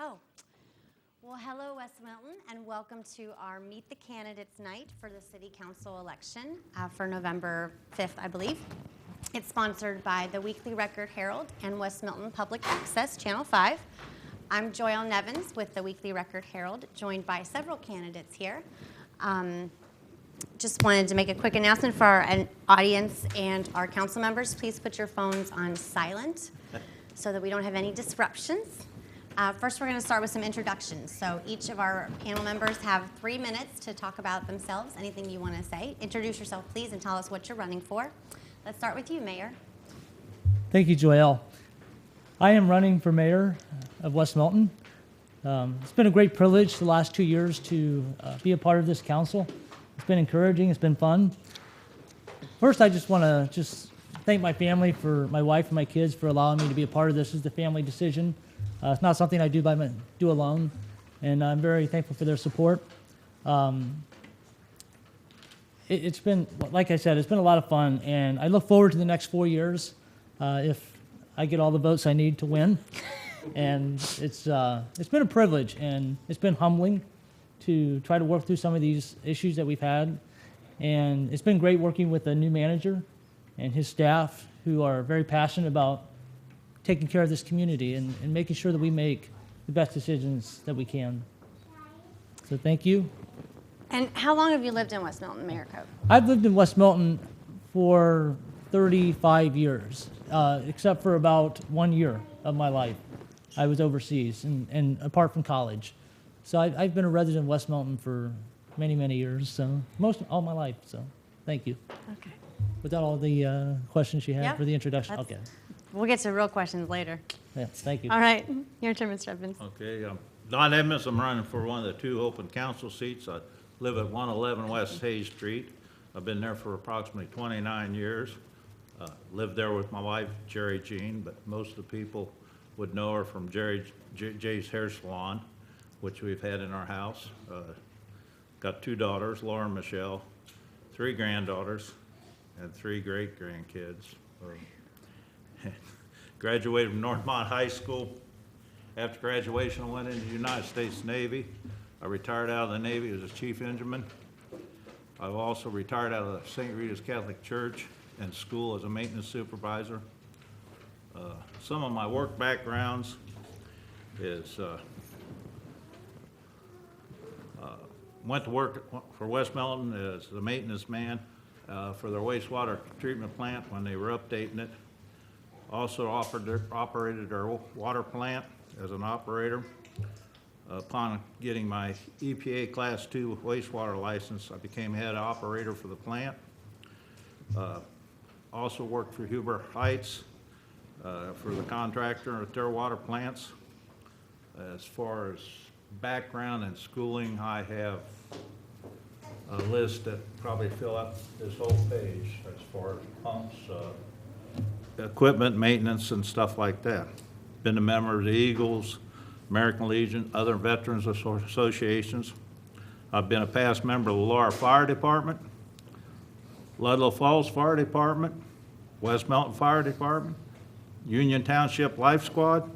Oh, well, hello, West Milton, and welcome to our Meet the Candidates night for the City Council election for November 5th, I believe. It's sponsored by the Weekly Record Herald and West Milton Public Access, Channel 5. I'm Joyell Nevins with the Weekly Record Herald, joined by several candidates here. Just wanted to make a quick announcement for our audience and our council members. Please put your phones on silent so that we don't have any disruptions. First, we're going to start with some introductions. So each of our panel members have 3 minutes to talk about themselves, anything you want to say. Introduce yourself, please, and tell us what you're running for. Let's start with you, Mayor. Thank you, Joyell. I am running for mayor of West Milton. It's been a great privilege the last 2 years to be a part of this council. It's been encouraging. It's been fun. First, I just want to thank my family, for my wife and my kids, for allowing me to be a part of this. This is the family decision. It's not something I do alone, and I'm very thankful for their support. It's been, like I said, it's been a lot of fun, and I look forward to the next 4 years if I get all the votes I need to win. And it's been a privilege, and it's been humbling to try to work through some of these issues that we've had. And it's been great working with a new manager and his staff, who are very passionate about taking care of this community and making sure that we make the best decisions that we can. So thank you. And how long have you lived in West Milton, Mayor Cope? I've lived in West Milton for 35 years, except for about 1 year of my life. I was overseas and apart from college. So I've been a resident of West Milton for many, many years, so all my life. So thank you. Okay. Was that all the questions you had Yep. for the introduction? Okay. We'll get to real questions later. Yeah, thank you. All right. Your turn, Mr. Evans. Okay, Don Edmonds, I'm running for one of the 2 open council seats. I live at 111 West Hayes Street. I've been there for approximately 29 years. Lived there with my wife, Jerry Jean, but most of the people would know her from Jay's Hair Salon, which we've had in our house. Got 2 daughters, Laura and Michelle, 3 granddaughters, and 3 great-grandkids. Graduated from Northmont High School. After graduation, I went into the United States Navy. I retired out of the Navy as a chief engineman. I've also retired out of the St. Rita's Catholic Church and school as a maintenance supervisor. Some of my work backgrounds is went to work for West Milton as the maintenance man for their wastewater treatment plant when they were updating it. Also operated their water plant as an operator. Upon getting my EPA Class 2 wastewater license, I became head operator for the plant. Also worked for Huber Heights for the contractor at their water plants. As far as background and schooling, I have a list that probably fill up this whole page as far as pumps, equipment maintenance and stuff like that. Been a member of the Eagles, American Legion, other veterans associations. I've been a past member of the Laura Fire Department, Ludlow Falls Fire Department, West Milton Fire Department, Union Township Life Squad.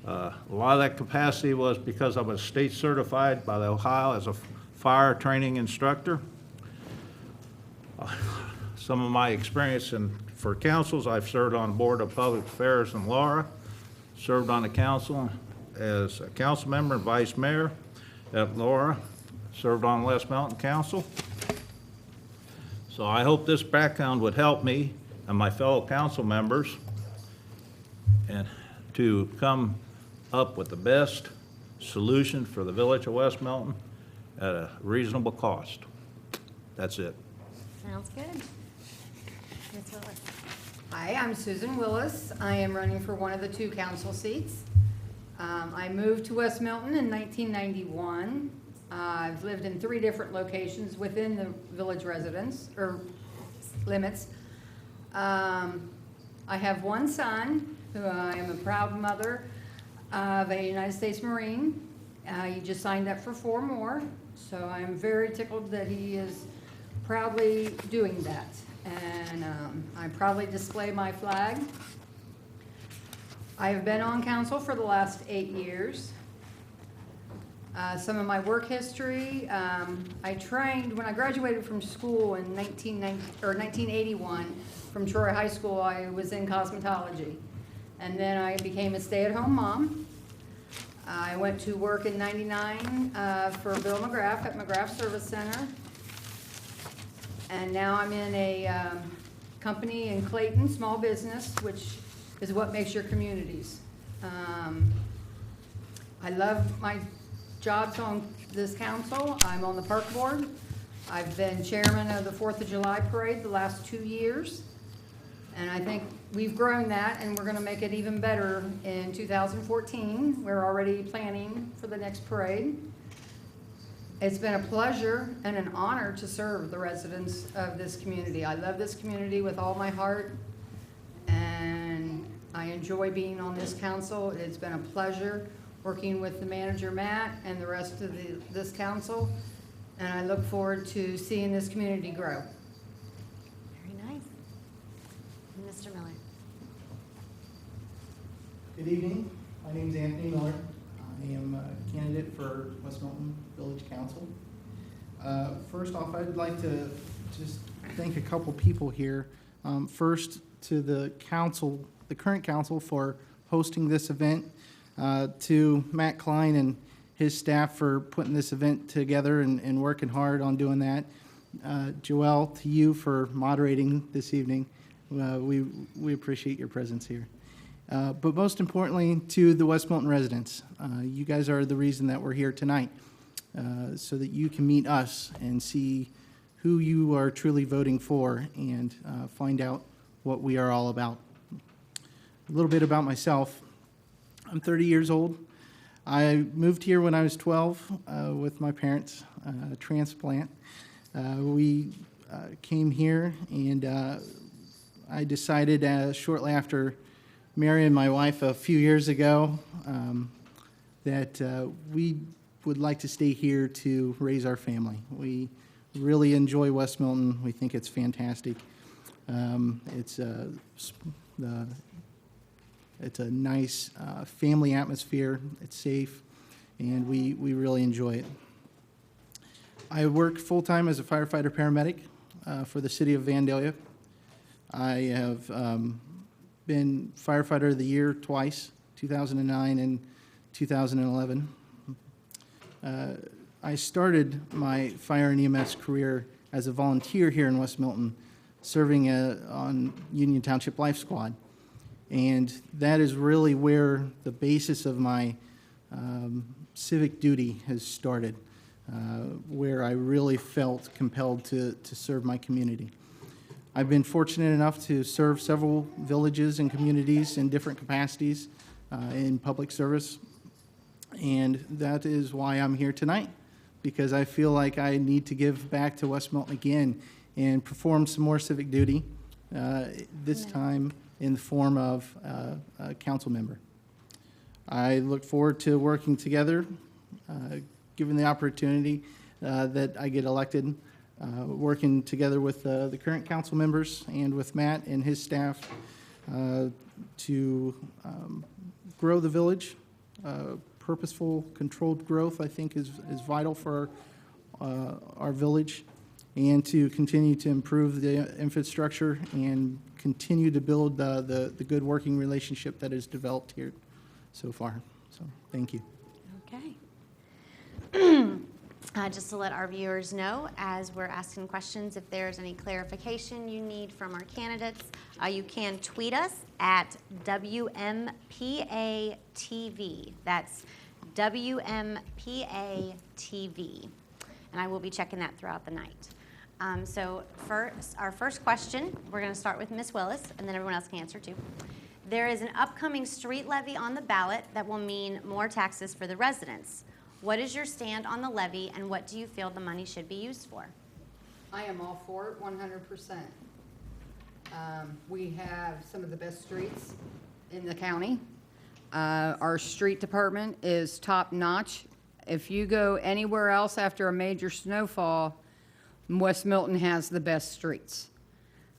A lot of that capacity was because I was state certified by the Ohio as a fire training instructor. Some of my experience for councils, I've served on the Board of Public Affairs in Laura, served on the council as a council member and vice mayor at Laura, served on West Milton Council. So I hope this background would help me and my fellow council members and to come up with the best solution for the village of West Milton at a reasonable cost. That's it. Sounds good. Ms. Willis. Hi, I'm Susan Willis. I am running for one of the 2 council seats. I moved to West Milton in 1991. I've lived in 3 different locations within the village residence or limits. I have 1 son who I am a proud mother of a United States Marine. He just signed up for 4 more, so I'm very tickled that he is proudly doing that. And I proudly display my flag. I have been on council for the last 8 years. Some of my work history, I trained, when I graduated from school in 1981 from Troy High School, I was in cosmetology. And then I became a stay-at-home mom. I went to work in 99 for Bill McGrath at McGrath Service Center. And now I'm in a company in Clayton, small business, which is what makes your communities. I love my jobs on this council. I'm on the park board. I've been chairman of the 4th of July parade the last 2 years. And I think we've grown that, and we're gonna make it even better in 2014. We're already planning for the next parade. It's been a pleasure and an honor to serve the residents of this community. I love this community with all my heart, and I enjoy being on this council. It's been a pleasure working with the manager, Matt, and the rest of this council, and I look forward to seeing this community grow. Very nice. Mr. Miller. Good evening. My name is Anthony Miller. I am a candidate for West Milton Village Council. First off, I'd like to just thank a couple people here. First, to the council, the current council, for hosting this event. To Matt Klein and his staff for putting this event together and working hard on doing that. Joyell, to you for moderating this evening. We appreciate your presence here. But most importantly, to the West Milton residents, you guys are the reason that we're here tonight, so that you can meet us and see who you are truly voting for and find out what we are all about. A little bit about myself. I'm 30 years old. I moved here when I was 12 with my parents, transplant. We came here, and I decided shortly after marrying my wife a few years ago that we would like to stay here to raise our family. We really enjoy West Milton. We think it's fantastic. It's a nice family atmosphere. It's safe, and we really enjoy it. I work full-time as a firefighter paramedic for the city of Vandalia. I have been firefighter of the year twice, 2009 and 2011. I started my fire and EMS career as a volunteer here in West Milton, serving on Union Township Life Squad. And that is really where the basis of my civic duty has started, where I really felt compelled to serve my community. I've been fortunate enough to serve several villages and communities in different capacities in public service, and that is why I'm here tonight, because I feel like I need to give back to West Milton again and perform some more civic duty, this time in the form of a council member. I look forward to working together, given the opportunity that I get elected, working together with the current council members and with Matt and his staff to grow the village. Purposeful, controlled growth, I think, is vital for our village, and to continue to improve the infrastructure and continue to build the good working relationship that is developed here so far. So, thank you. Okay. Just to let our viewers know, as we're asking questions, if there's any clarification you need from our candidates, you can tweet us at wmpatv. That's wmpatv. And I will be checking that throughout the night. So our first question, we're going to start with Ms. Willis, and then everyone else can answer too. There is an upcoming street levy on the ballot that will mean more taxes for the residents. What is your stand on the levy, and what do you feel the money should be used for? I am all for it, 100%. We have some of the best streets in the county. Our street department is top-notch. If you go anywhere else after a major snowfall, West Milton has the best streets.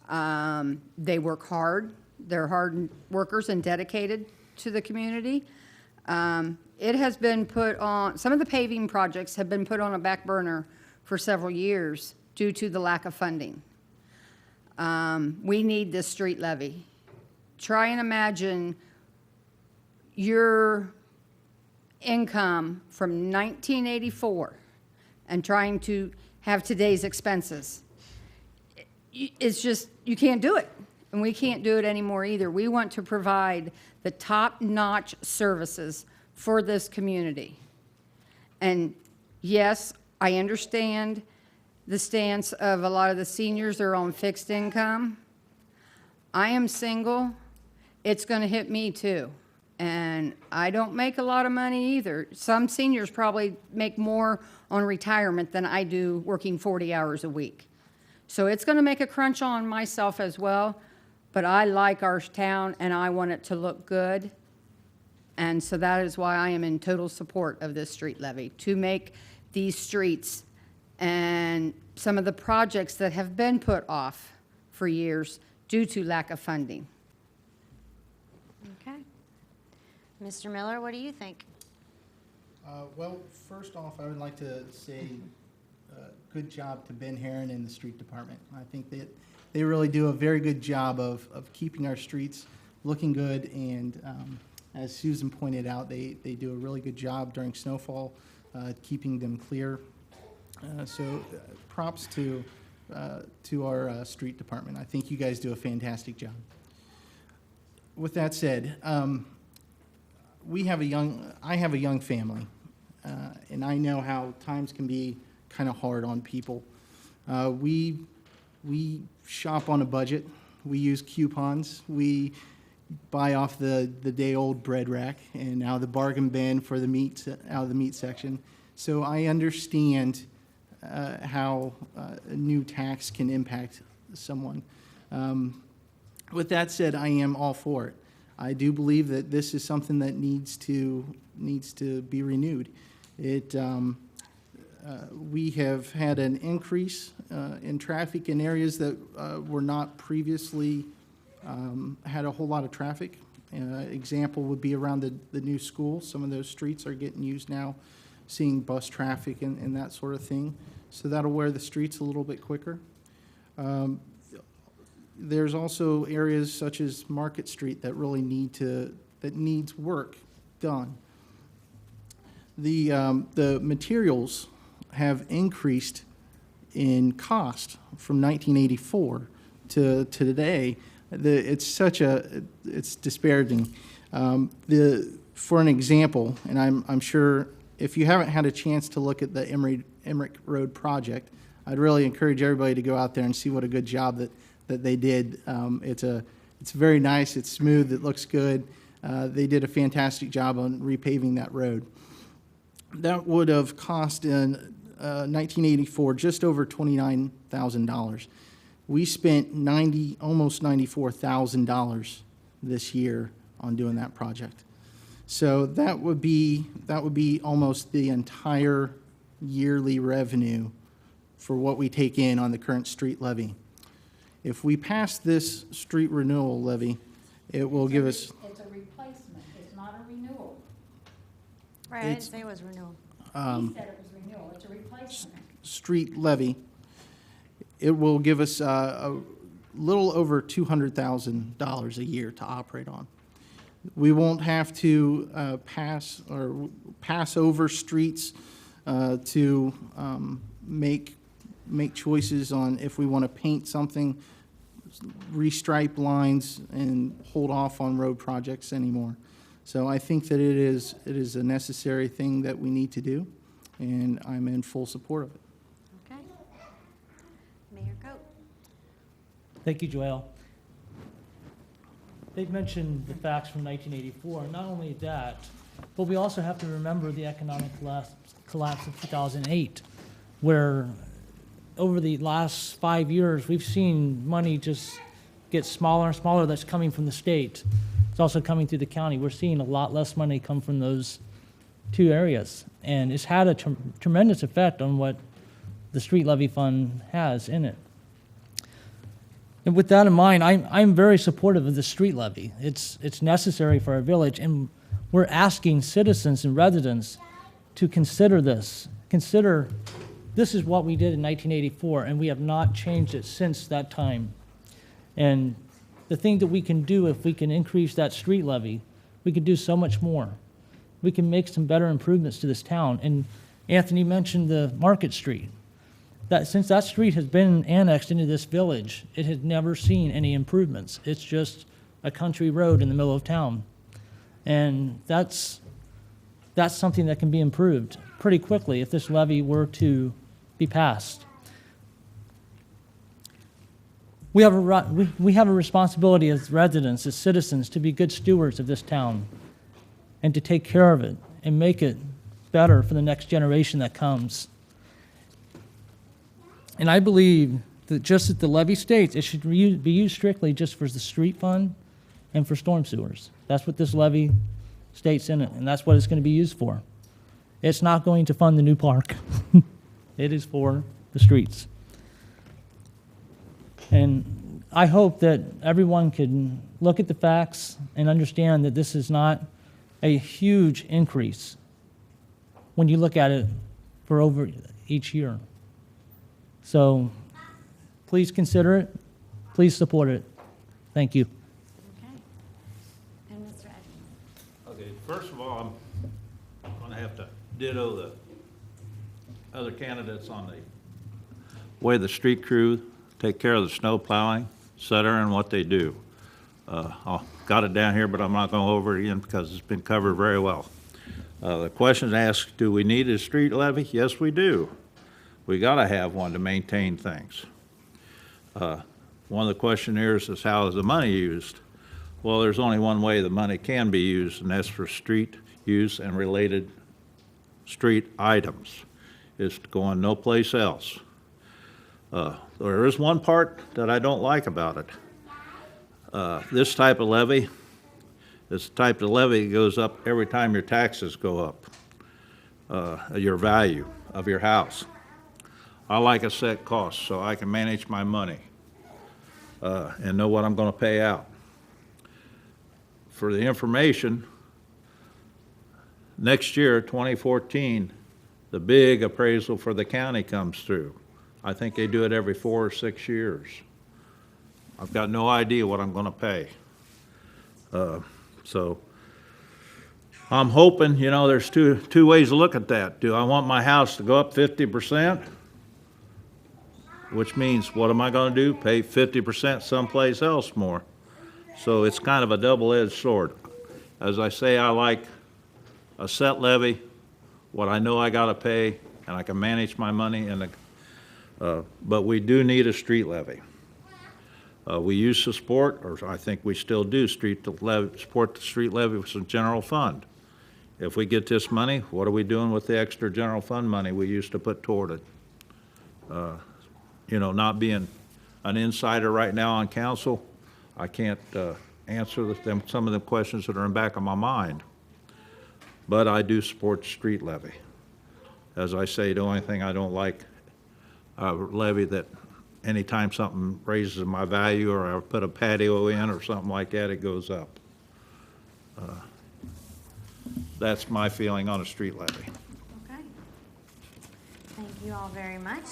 They work hard. They're hard workers and dedicated to the community. it has been put on, some of the paving projects have been put on a back burner for several years due to the lack of funding. We need this street levy. Try and imagine your income from 1984 and trying to have today's expenses. It's just, you can't do it. And we can't do it anymore either. We want to provide the top-notch services for this community. And yes, I understand the stance of a lot of the seniors are on fixed income. I am single. It's going to hit me too. And I don't make a lot of money either. Some seniors probably make more on retirement than I do working 40 hours a week. So it's going to make a crunch on myself as well. But I like our town and I want it to look good. And so that is why I am in total support of this street levy, to make these streets and some of the projects that have been put off for years due to lack of funding. Okay. Mr. Miller, what do you think? Well, first off, I would like to say good job to Ben Heron and the street department. I think that they really do a very good job of keeping our streets looking good, and as Susan pointed out, they do a really good job during snowfall, keeping them clear. So props to our street department. I think you guys do a fantastic job. With that said, I have a young family, and I know how times can be kind of hard on people. We shop on a budget. We use coupons. We buy off the day-old bread rack, and now the bargain bin for the meat out of the meat section. So I understand how a new tax can impact someone. With that said, I am all for it. I do believe that this is something that needs to be renewed. We have had an increase in traffic in areas that were not previously had a whole lot of traffic. Example would be around the new school. Some of those streets are getting used now, seeing bus traffic and that sort of thing. So that'll wear the streets a little bit quicker. There's also areas such as Market Street that really needs work done. The materials have increased in cost from 1984 to today. It's disparaging. For an example, and I'm sure if you haven't had a chance to look at the Emmerich Road project, I'd really encourage everybody to go out there and see what a good job that they did. It's very nice. It's smooth. It looks good. They did a fantastic job on repaving that road. That would have cost in 1984 just over $29,000. We spent almost $94,000 this year on doing that project. So that would be almost the entire yearly revenue for what we take in on the current street levy. If we pass this street renewal levy, it will give us. It's a replacement, it's not a renewal. Right, I didn't say it was renewal. He said it was renewal, it's a replacement. Street levy, it will give us a little over $200,000 a year to operate on. We won't have to pass over streets to make choices on if we want to paint something, restripe lines, and hold off on road projects anymore. So I think that it is a necessary thing that we need to do, and I'm in full support of it. Okay. Mayor Cope. Thank you, Joyell. They've mentioned the facts from 1984. Not only that, but we also have to remember the economic collapse of 2008, where over the last 5 years, we've seen money just get smaller and smaller that's coming from the state. It's also coming through the county. We're seeing a lot less money come from those two areas. And it's had a tremendous effect on what the street levy fund has in it. And with that in mind, I'm very supportive of the street levy. It's necessary for our village. And we're asking citizens and residents to consider this. Consider this is what we did in 1984, and we have not changed it since that time. And the thing that we can do, if we can increase that street levy, we can do so much more. We can make some better improvements to this town. And Anthony mentioned the Market Street. Since that street has been annexed into this village, it has never seen any improvements. It's just a country road in the middle of town. And that's something that can be improved pretty quickly if this levy were to be passed. We have a responsibility as residents, as citizens, to be good stewards of this town and to take care of it and make it better for the next generation that comes. And I believe that just as the levy states, it should be used strictly just for the street fund and for storm sewers. That's what this levy states in it, and that's what it's going to be used for. It's not going to fund the new park. It is for the streets. And I hope that everyone can look at the facts and understand that this is not a huge increase when you look at it for over each year. So please consider it. Please support it. Thank you. Okay. And Mr. Edmonds. Okay, first of all, I'm going to have to ditto the other candidates on the way the street crew take care of the snow plowing, et cetera, and what they do. I've got it down here, but I'm not going to go over it again because it's been covered very well. The question asked, do we need a street levy? Yes, we do. We got to have one to maintain things. One of the questionnaires is, how is the money used? Well, there's only one way the money can be used, and that's for street use and related street items. It's going no place else. There is one part that I don't like about it. This type of levy is the type of levy that goes up every time your taxes go up, your value of your house. I like a set cost so I can manage my money and know what I'm going to pay out. For the information, next year, 2014, the big appraisal for the county comes through. I think they do it every 4 or 6 years. I've got no idea what I'm going to pay. So I'm hoping, there's two ways to look at that. Do I want my house to go up 50%? Which means, what am I going to do? Pay 50% someplace else more. So it's kind of a double-edged sword. As I say, I like a set levy, what I know I got to pay, and I can manage my money. But we do need a street levy. We used to support, or I think we still do, support the street levy with some general fund. If we get this money, what are we doing with the extra general fund money we used to put toward it? Not being an insider right now on council, I can't answer some of the questions that are in the back of my mind. But I do support the street levy. As I say, the only thing I don't like, a levy that anytime something raises my value or I put a patio in or something like that, it goes up. That's my feeling on a street levy. Okay. Thank you all very much.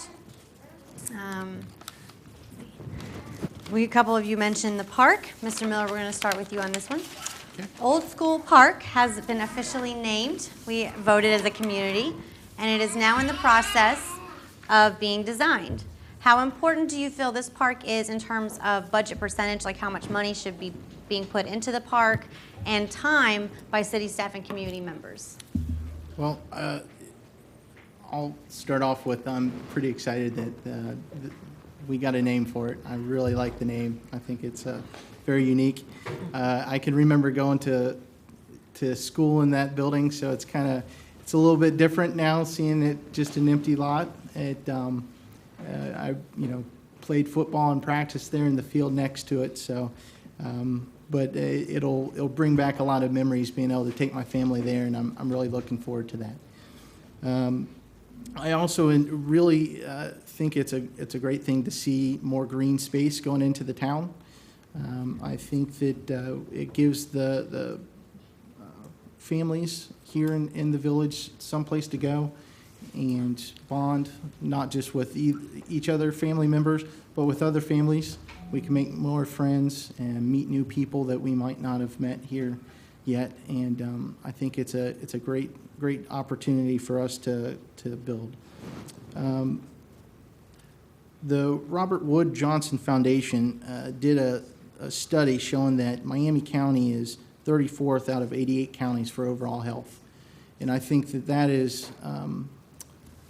A couple of you mentioned the park. Mr. Miller, we're going to start with you on this one. Okay. Old School Park has been officially named. We voted as a community, and it is now in the process of being designed. How important do you feel this park is in terms of budget percentage, like how much money should be being put into the park, and time by city staff and community members? Well, I'll start off with, I'm pretty excited that we got a name for it. I really like the name. I think it's very unique. I can remember going to school in that building, so it's a little bit different now, seeing it just an empty lot. I played football and practiced there in the field next to it. So, but it'll bring back a lot of memories, being able to take my family there, and I'm really looking forward to that. I also really think it's a great thing to see more green space going into the town. I think that it gives the families here in the village someplace to go and bond, not just with each other family members, but with other families. We can make more friends and meet new people that we might not have met here yet. And I think it's a great opportunity for us to build. The Robert Wood Johnson Foundation did a study showing that Miami County is 34th out of 88 counties for overall health. And I think that is,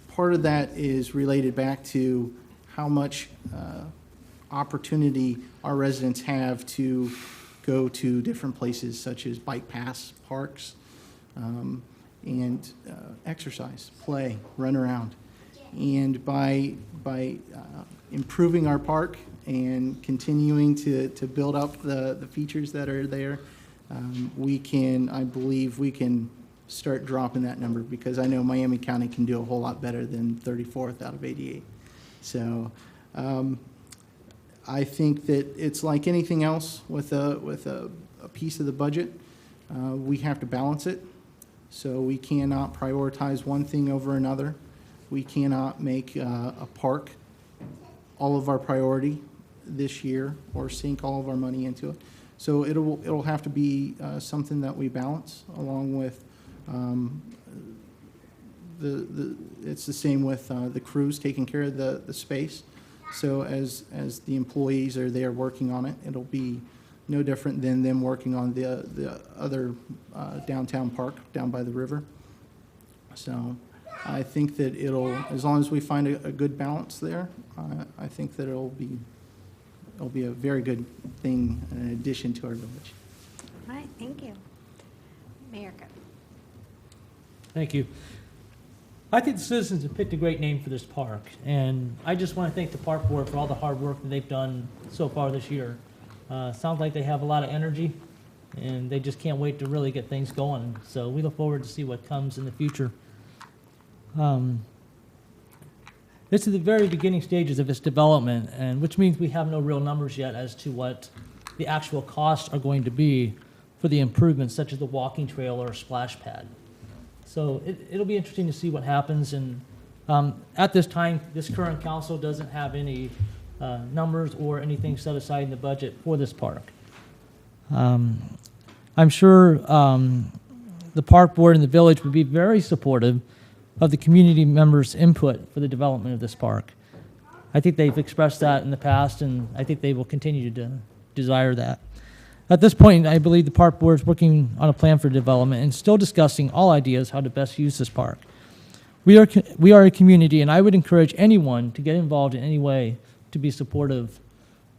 part of that is related back to how much opportunity our residents have to go to different places such as bike paths, parks, and exercise, play, run around. And by improving our park and continuing to build up the features that are there, I believe we can start dropping that number, because I know Miami County can do a whole lot better than 34th out of 88. So I think that it's like anything else with a piece of the budget. We have to balance it. So we cannot prioritize one thing over another. We cannot make a park all of our priority this year or sink all of our money into it. So it'll have to be something that we balance along with it's the same with the crews taking care of the space. So as the employees are there working on it, it'll be no different than them working on the other downtown park down by the river. So I think that as long as we find a good balance there, I think that it'll be a very good thing, an addition to our village. All right, thank you. Mayor Cook. Thank you. I think the citizens have picked a great name for this park, and I just want to thank the park board for all the hard work that they've done so far this year. Sounds like they have a lot of energy, and they just can't wait to really get things going. So we look forward to see what comes in the future. This is the very beginning stages of its development, and which means we have no real numbers yet as to what the actual costs are going to be for the improvements, such as the walking trail or splash pad. So it'll be interesting to see what happens. And at this time, this current council doesn't have any numbers or anything set aside in the budget for this park. I'm sure the park board and the village would be very supportive of the community members' input for the development of this park. I think they've expressed that in the past, and I think they will continue to desire that. At this point, I believe the park board is working on a plan for development and still discussing all ideas how to best use this park. We are a community, and I would encourage anyone to get involved in any way to be supportive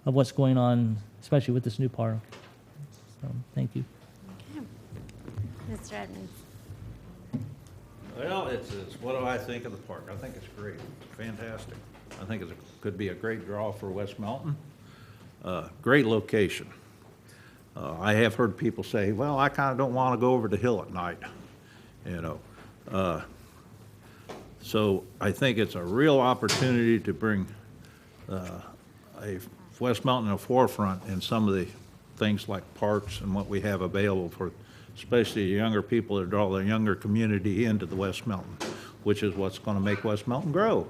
of what's going on, especially with this new park. So, thank you. Okay. Mr. Edmonds. Well, it's what do I think of the park? I think it's great, fantastic. I think it could be a great draw for West Milton. Great location. I have heard people say, well, I kind of don't want to go over the hill at night, you know. So I think it's a real opportunity to bring West Milton in the forefront in some of the things like parks and what we have available for especially younger people that draw the younger community into the West Milton, which is what's going to make West Milton grow.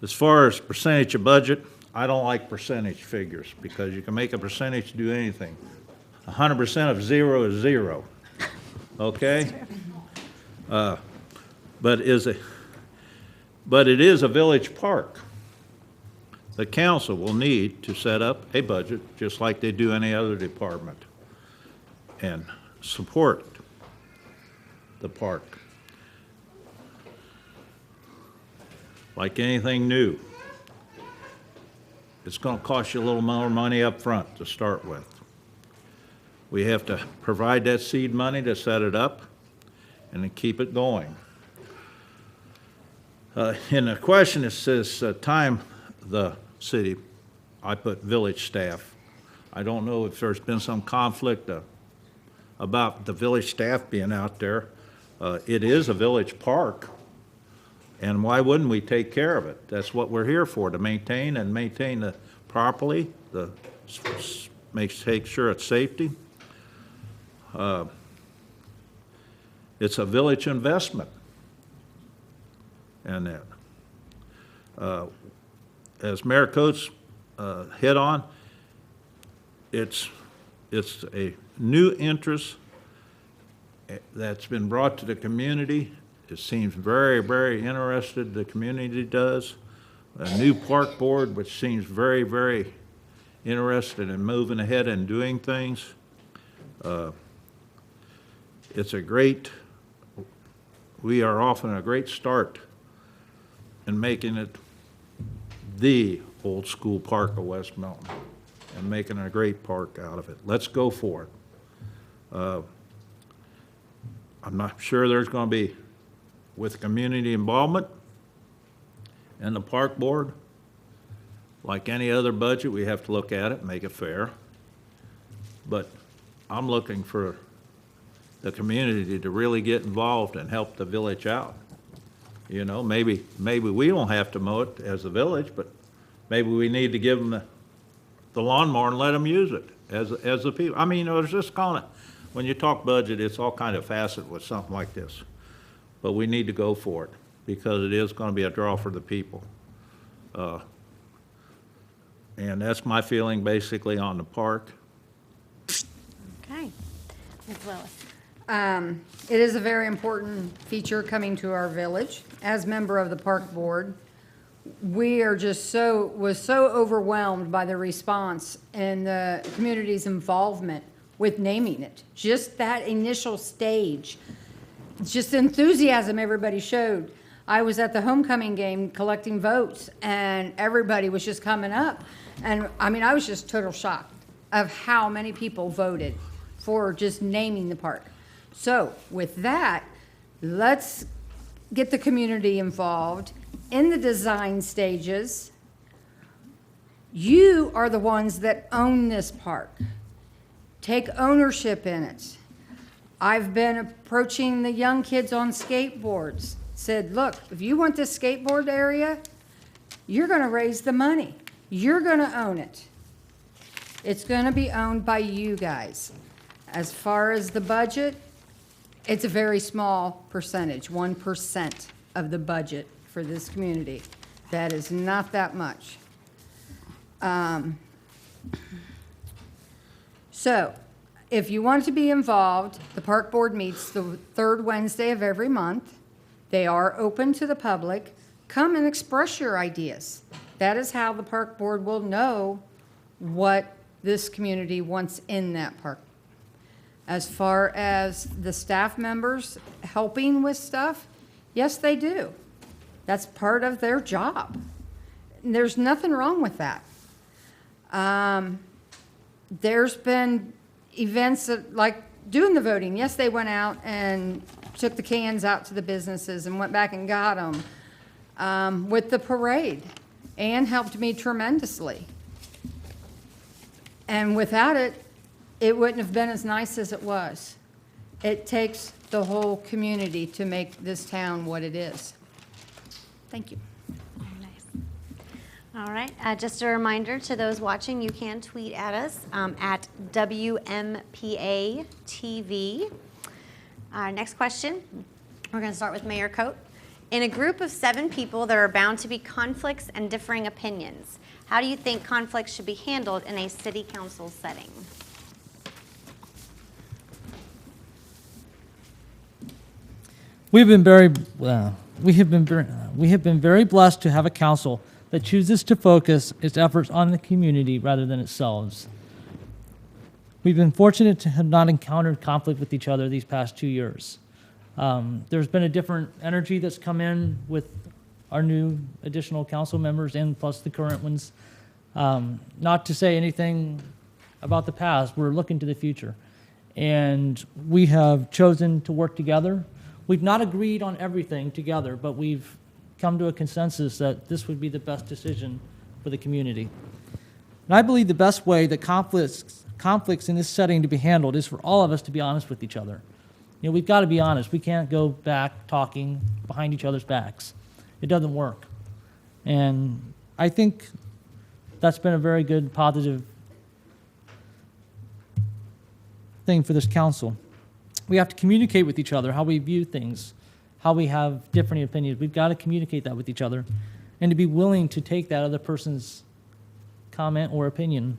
As far as percentage of budget, I don't like percentage figures because you can make a percentage do anything. 100% of zero is zero, okay? But it is a village park. The council will need to set up a budget just like they do any other department and support the park. Like anything new, it's going to cost you a little more money up front to start with. We have to provide that seed money to set it up and to keep it going. In the question, it says time the city, I put village staff. I don't know if there's been some conflict about the village staff being out there. It is a village park, and why wouldn't we take care of it? That's what we're here for, to maintain it properly, take sure it's safety. It's a village investment. And that, as Mayor Coates hit on, it's a new interest that's been brought to the community. It seems very, very interested, the community does. A new park board, which seems very, very interested in moving ahead and doing things. It's a great, we are off on a great start in making it the old school park of West Milton and making a great park out of it. Let's go for it. I'm not sure there's going to be, with community involvement and the park board, like any other budget, we have to look at it, make it fair. But I'm looking for the community to really get involved and help the village out. You know, maybe we don't have to mow it as a village, but maybe we need to give them the lawnmower and let them use it as the people. I mean, there's just kind of, when you talk budget, it's all kind of facet with something like this. But we need to go for it because it is going to be a draw for the people. And that's my feeling basically on the park. Okay. Ms. Willis. It is a very important feature coming to our village. As member of the park board, we are just was so overwhelmed by the response and the community's involvement with naming it. Just that initial stage, just enthusiasm everybody showed. I was at the homecoming game collecting votes, and everybody was just coming up. And I mean, I was just total shocked of how many people voted for just naming the park. So with that, let's get the community involved in the design stages. You are the ones that own this park. Take ownership in it. I've been approaching the young kids on skateboards, said, look, if you want this skateboard area, you're going to raise the money. You're going to own it. It's going to be owned by you guys. As far as the budget, it's a very small percentage, 1% of the budget for this community. That is not that much. So, if you want to be involved, the park board meets the third Wednesday of every month. They are open to the public. Come and express your ideas. That is how the park board will know what this community wants in that park. As far as the staff members helping with stuff, yes, they do. That's part of their job. There's nothing wrong with that. There's been events that, like doing the voting. Yes, they went out and took the cans out to the businesses and went back and got them. With the parade, Ann helped me tremendously. And without it, it wouldn't have been as nice as it was. It takes the whole community to make this town what it is. Thank you. Nice. All right. Just a reminder to those watching, you can tweet at us at wmpatv. Next question. We're going to start with Mayor Coate. In a group of 7 people, there are bound to be conflicts and differing opinions. How do you think conflicts should be handled in a city council setting? We have been very blessed to have a council that chooses to focus its efforts on the community rather than itself. We've been fortunate to have not encountered conflict with each other these past 2 years. There's been a different energy that's come in with our new additional council members and plus the current ones. Not to say anything about the past, we're looking to the future. And we have chosen to work together. We've not agreed on everything together, but we've come to a consensus that this would be the best decision for the community. And I believe the best way that conflicts in this setting to be handled is for all of us to be honest with each other. You know, we've got to be honest. We can't go back talking behind each other's backs. It doesn't work. And I think that's been a very good, positive thing for this council. we have to communicate with each other how we view things, how we have different opinions. We've got to communicate that with each other and to be willing to take that other person's comment or opinion.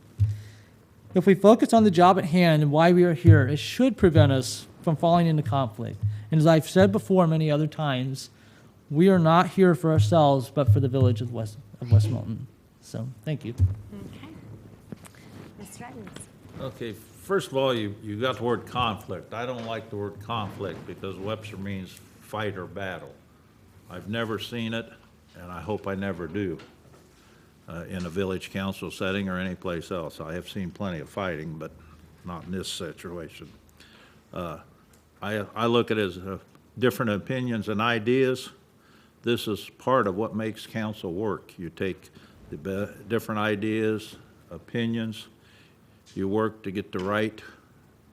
If we focus on the job at hand and why we are here, it should prevent us from falling into conflict. And as I've said before many other times, we are not here for ourselves, but for the village of West Milton. So, thank you. Okay. Mr. Evans? Okay, first of all, you got the word conflict. I don't like the word conflict because Webster means fight or battle. I've never seen it, and I hope I never do, in a village council setting or any place else. I have seen plenty of fighting, but not in this situation. I look at it as different opinions and ideas. This is part of what makes council work. You take the different ideas, opinions, you work to get the right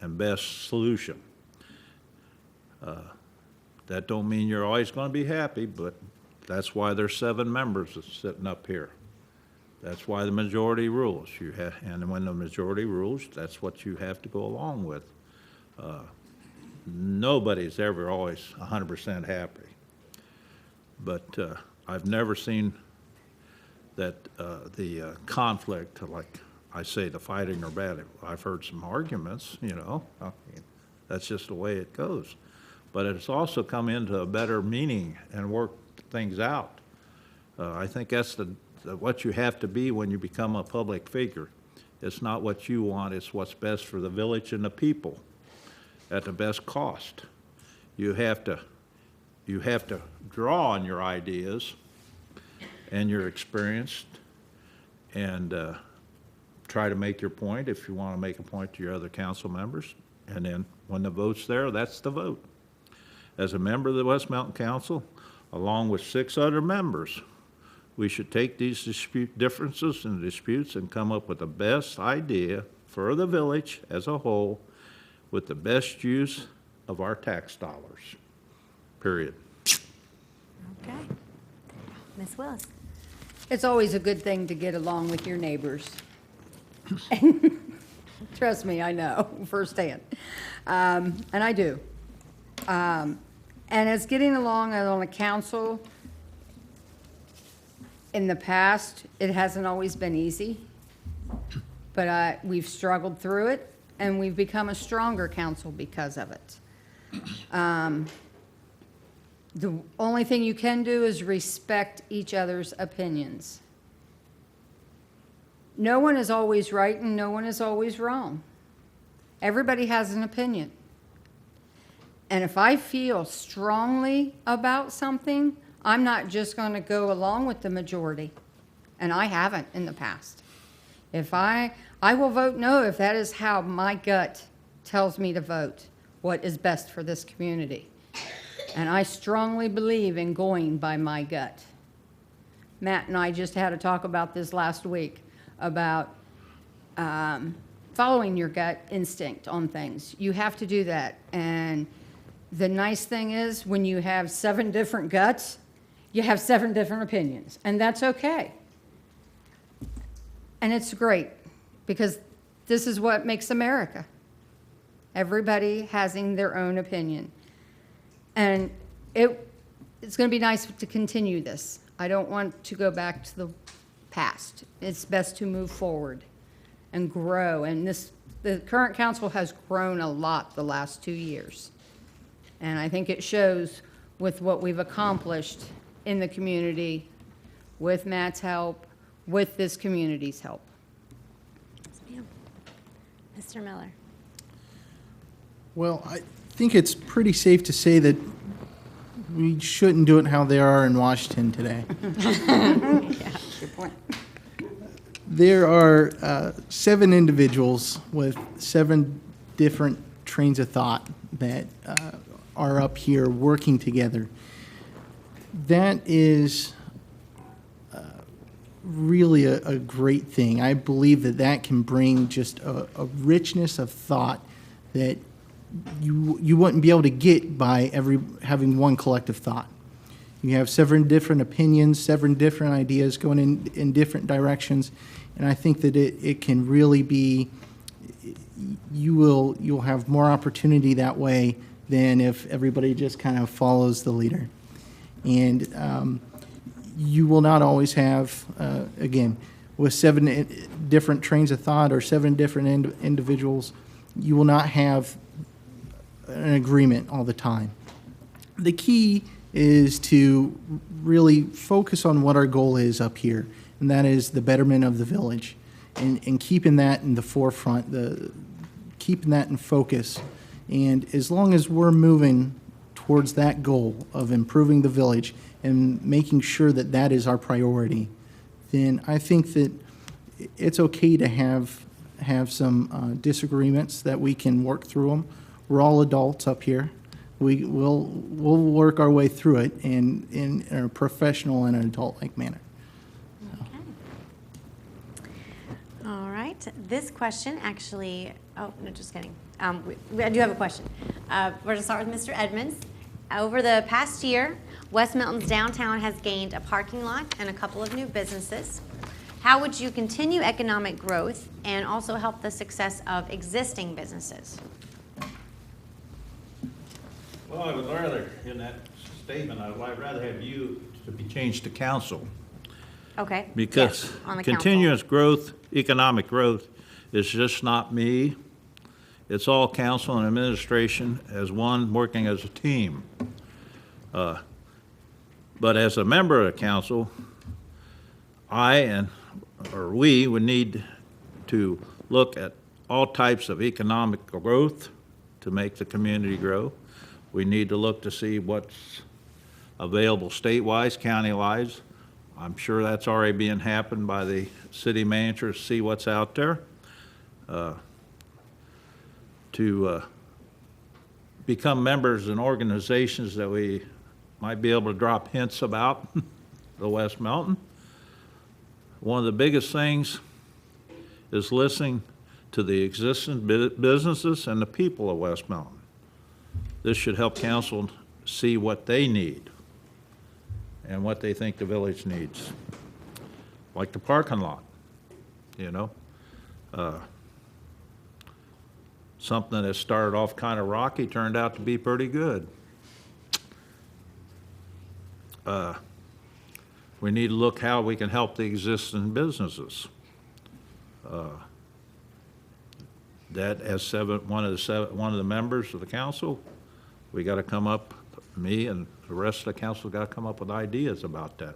and best solution. That don't mean you're always going to be happy, but that's why there's 7 members that's sitting up here. That's why the majority rules. And when the majority rules, that's what you have to go along with. Nobody's ever always 100% happy. But I've never seen that the conflict, like I say, the fighting or battle. I've heard some arguments, you know. I mean, that's just the way it goes. But it's also come into a better meaning and work things out. I think that's what you have to be when you become a public figure. It's not what you want, it's what's best for the village and the people at the best cost. You have to draw on your ideas and your experience and try to make your point if you want to make a point to your other council members. And then when the vote's there, that's the vote. As a member of the West Milton Council, along with 6 other members, we should take these differences and disputes and come up with the best idea for the village as a whole with the best use of our tax dollars, period. Okay. Ms. Willis? It's always a good thing to get along with your neighbors. Trust me, I know firsthand. And I do. And as getting along on a council, in the past, it hasn't always been easy. But we've struggled through it, and we've become a stronger council because of it. The only thing you can do is respect each other's opinions. No one is always right and no one is always wrong. Everybody has an opinion. And if I feel strongly about something, I'm not just going to go along with the majority. And I haven't in the past. If I will vote no if that is how my gut tells me to vote, what is best for this community. And I strongly believe in going by my gut. Matt and I just had a talk about this last week, about following your gut instinct on things. You have to do that. And the nice thing is, when you have 7 different guts, you have 7 different opinions, and that's okay. And it's great, because this is what makes America. Everybody having their own opinion. And it's going to be nice to continue this. I don't want to go back to the past. It's best to move forward and grow. And the current council has grown a lot the last 2 years. And I think it shows with what we've accomplished in the community, with Matt's help, with this community's help. Yes, ma'am. Mr. Miller? Well, I think it's pretty safe to say that we shouldn't do it how they are in Washington today. Yeah, good point. There are 7 individuals with 7 different trains of thought that are up here working together. That is really a great thing. I believe that can bring just a richness of thought that you wouldn't be able to get by having one collective thought. You have 7 different opinions, 7 different ideas going in different directions, and I think that it can really be, you'll have more opportunity that way than if everybody just kind of follows the leader. And you will not always have, again, with 7 different trains of thought or 7 different individuals, you will not have an agreement all the time. The key is to really focus on what our goal is up here, and that is the betterment of the village, and keeping that in the forefront, keeping that in focus. And as long as we're moving towards that goal of improving the village and making sure that that is our priority, then I think that it's okay to have some disagreements, that we can work through them. We're all adults up here. We'll work our way through it in a professional and an adult-like manner. Okay. All right. This question actually, oh, no, just kidding. I do have a question. We're going to start with Mr. Edmonds. Over the past year, West Milton's downtown has gained a parking lot and a couple of new businesses. How would you continue economic growth and also help the success of existing businesses? Well, I would rather, in that statement, I'd rather have you to be changed to council. Okay. Because yes, on the council. continuous growth, economic growth, is just not me. It's all council and administration as one, working as a team. But as a member of the council, we would need to look at all types of economic growth to make the community grow. We need to look to see what's available statewide, county-wise. I'm sure that's already being happened by the city manager, to see what's out there. To become members in organizations that we might be able to drop hints about, the West Milton. One of the biggest things is listening to the existing businesses and the people of West Milton. This should help council see what they need and what they think the village needs. Like the parking lot, you know? Something that started off kind of rocky turned out to be pretty good. We need to look how we can help the existing businesses. That as one of the members of the council, we got to come up, me and the rest of the council got to come up with ideas about that.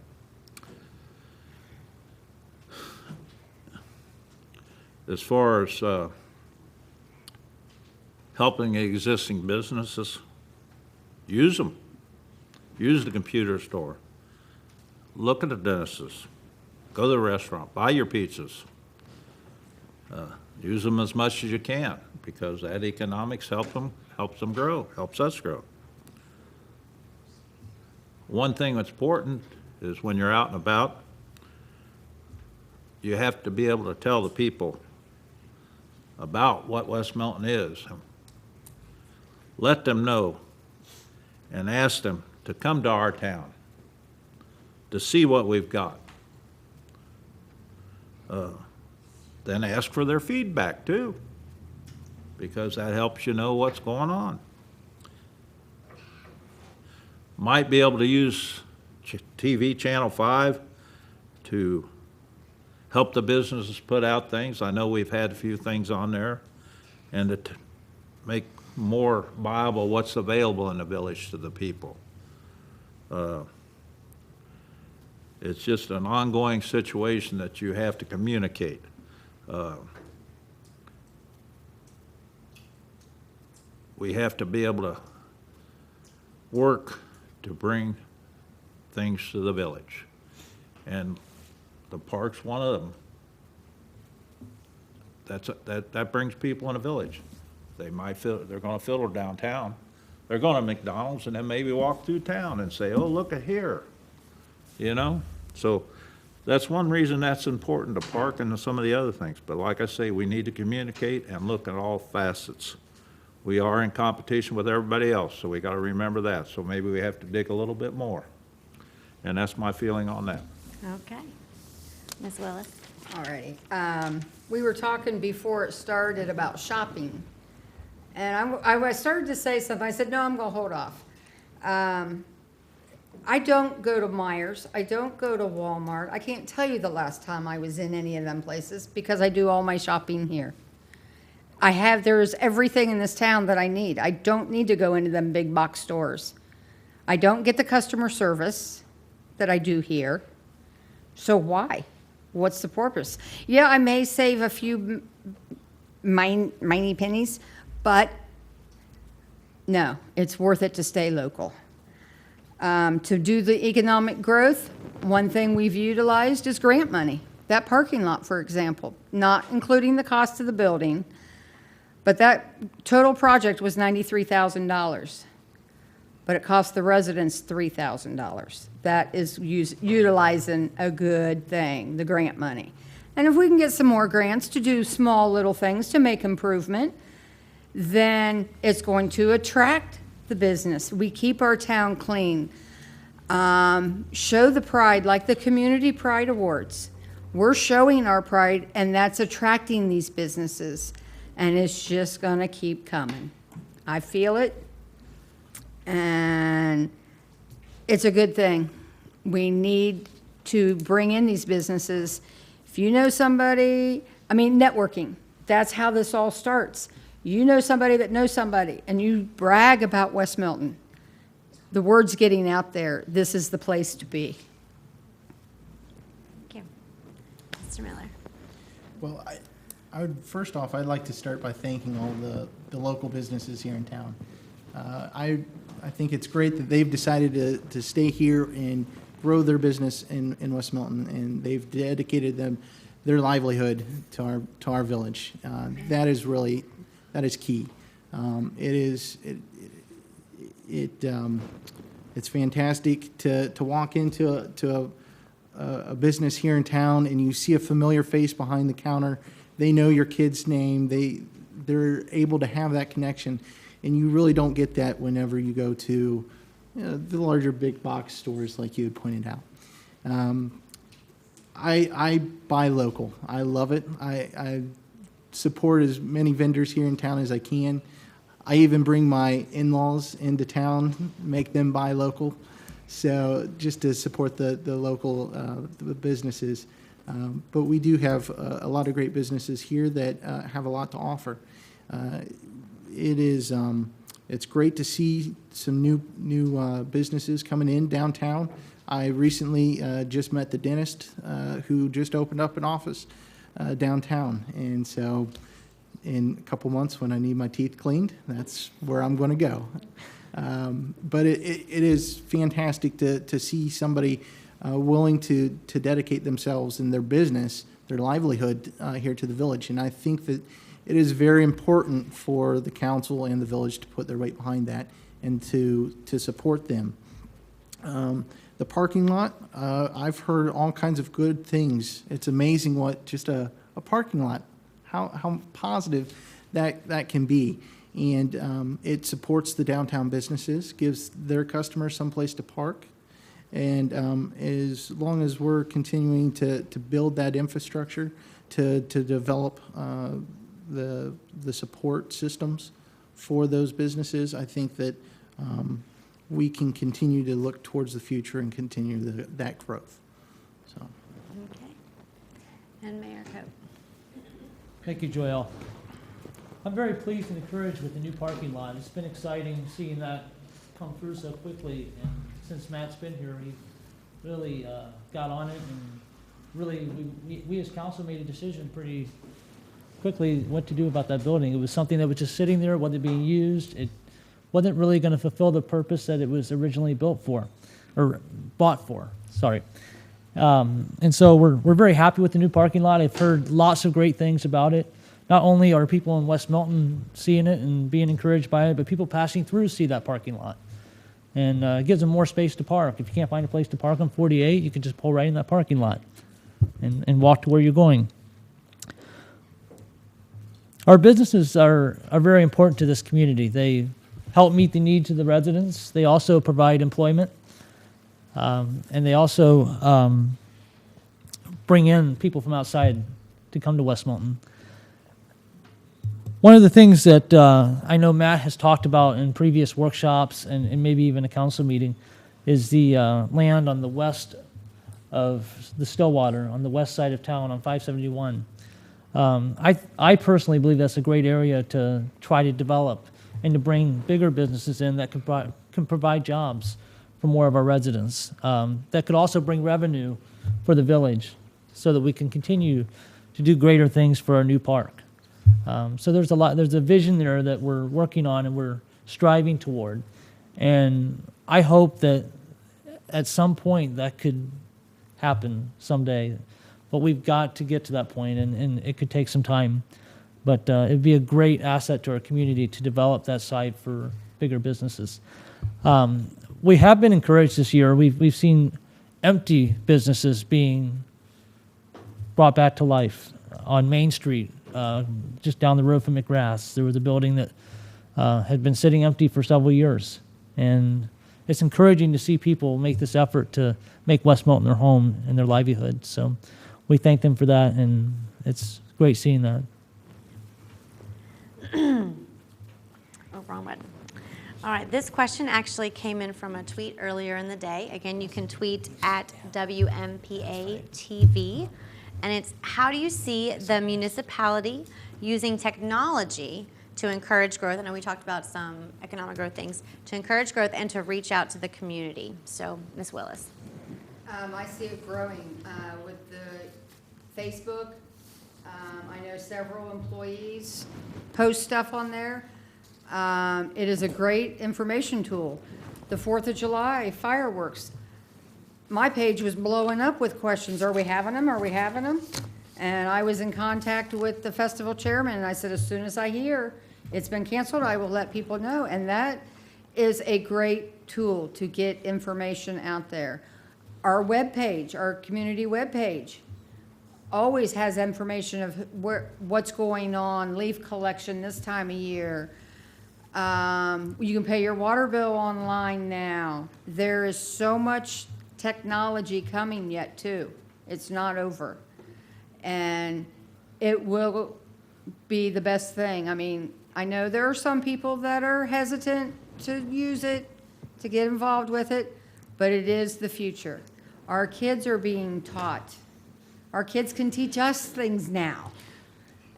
As far as helping existing businesses, use them. Use the computer store. Look at the dentists. Go to the restaurant. Buy your pizzas. Use them as much as you can, because that economics helps them grow, helps us grow. One thing that's important is when you're out and about, you have to be able to tell the people about what West Milton is. Let them know and ask them to come to our town to see what we've got. Then ask for their feedback too, because that helps you know what's going on. Might be able to use TV Channel 5 to help the businesses put out things. I know we've had a few things on there, and to make more viable what's available in the village to the people. It's just an ongoing situation that you have to communicate. We have to be able to work to bring things to the village. And the park's one of them. That brings people in a village. They're going to fiddle downtown. They're going to McDonald's and then maybe walk through town and say, oh, look at here, you know? So that's one reason that's important, to park and some of the other things. But like I say, we need to communicate and look at all facets. We are in competition with everybody else, so we got to remember that. So maybe we have to dig a little bit more. And that's my feeling on that. Okay. Ms. Willis? All righty. We were talking before it started about shopping. And I started to say something. I said, no, I'm going to hold off. I don't go to Myers. I don't go to Walmart. I can't tell you the last time I was in any of them places because I do all my shopping here. There's everything in this town that I need. I don't need to go into them big box stores. I don't get the customer service that I do here. So why? What's the purpose? Yeah, I may save a few miney pennies, but no, it's worth it to stay local. To do the economic growth, one thing we've utilized is grant money. That parking lot, for example, not including the cost of the building, but that total project was $93,000. But it cost the residents $3,000. That is utilizing a good thing, the grant money. And if we can get some more grants to do small little things to make improvement, then it's going to attract the business. We keep our town clean. Show the pride, like the Community Pride Awards. We're showing our pride, and that's attracting these businesses. And it's just going to keep coming. I feel it. And it's a good thing. We need to bring in these businesses. If you know somebody, networking, that's how this all starts. You know somebody that knows somebody, and you brag about West Milton. The word's getting out there. This is the place to be. Thank you. Mr. Miller. Well, first off, I'd like to start by thanking all the local businesses here in town. I think it's great that they've decided to stay here and grow their business in West Milton, and they've dedicated their livelihood to our village. That is key. It's fantastic to walk into a business here in town and you see a familiar face behind the counter. They know your kid's name. They're able to have that connection, and you really don't get that whenever you go to the larger big box stores like you had pointed out. I buy local. I love it. I support as many vendors here in town as I can. I even bring my in-laws into town, make them buy local, so just to support the local the businesses. But we do have a lot of great businesses here that have a lot to offer. It's great to see some new businesses coming in downtown. I recently just met the dentist who just opened up an office downtown, and so in a couple months when I need my teeth cleaned, that's where I'm going to go. But it is fantastic to see somebody willing to dedicate themselves and their business, their livelihood here to the village. And I think that it is very important for the council and the village to put their weight behind that and to support them. The parking lot, I've heard all kinds of good things. It's amazing what just a parking lot, how positive that can be. And it supports the downtown businesses, gives their customers some place to park. And as long as we're continuing to build that infrastructure, to develop the support systems for those businesses, I think that we can continue to look towards the future and continue that growth. So. Okay. And Mayor Cope. Thank you, Joyell. I'm very pleased and encouraged with the new parking lot. It's been exciting seeing that come through so quickly, and since Matt's been here, he really got on it, and really we as council made a decision pretty quickly what to do about that building. It was something that was just sitting there, wasn't being used. It wasn't really going to fulfill the purpose that it was originally built for, or bought for, sorry. And so we're very happy with the new parking lot. I've heard lots of great things about it. Not only are people in West Milton seeing it and being encouraged by it, but people passing through see that parking lot. And it gives them more space to park. If you can't find a place to park on 48, you can just pull right in that parking lot and walk to where you're going. Our businesses are very important to this community. They help meet the needs of the residents. They also provide employment. And they also bring in people from outside to come to West Milton. One of the things that I know Matt has talked about in previous workshops and maybe even a council meeting is the land on the west of the Stillwater, on the west side of town on 571. I personally believe that's a great area to try to develop and to bring bigger businesses in that can provide jobs for more of our residents. That could also bring revenue for the village so that we can continue to do greater things for our new park. So there's a vision there that we're working on and we're striving toward. And I hope that at some point that could happen someday. But we've got to get to that point, and it could take some time. But it'd be a great asset to our community to develop that side for bigger businesses. We have been encouraged this year. We've seen empty businesses being brought back to life on Main Street, just down the road from McGrath's. There was a building that had been sitting empty for several years. And it's encouraging to see people make this effort to make West Milton their home and their livelihood. So we thank them for that, and it's great seeing that. Oh, wrong button. All right, this question actually came in from a tweet earlier in the day. Again, you can tweet at wmpatv. And it's, how do you see the municipality using technology to encourage growth? I know we talked about some economic growth things, to encourage growth and to reach out to the community. So, Ms. Willis. I see it growing with the Facebook. I know several employees post stuff on there. It is a great information tool. The 4th of July fireworks. My page was blowing up with questions. Are we having them? Are we having them? And I was in contact with the festival chairman, and I said, as soon as I hear it's been canceled, I will let people know. And that is a great tool to get information out there. Our webpage, our community webpage, always has information of what's going on, leaf collection this time of year. You can pay your water bill online now. There is so much technology coming yet, too. It's not over. And it will be the best thing. I mean, I know there are some people that are hesitant to use it, to get involved with it, but it is the future. Our kids are being taught. Our kids can teach us things now,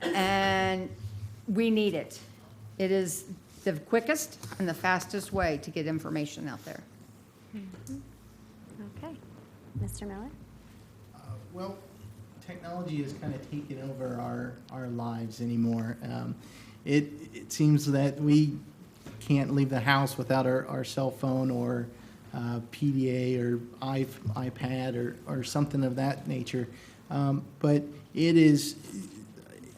and we need it. It is the quickest and the fastest way to get information out there. Mm-hmm. Okay. Mr. Miller? Well, technology has kind of taken over our lives anymore. It seems that we can't leave the house without our cell phone or PDA or iPad or something of that nature. But it is,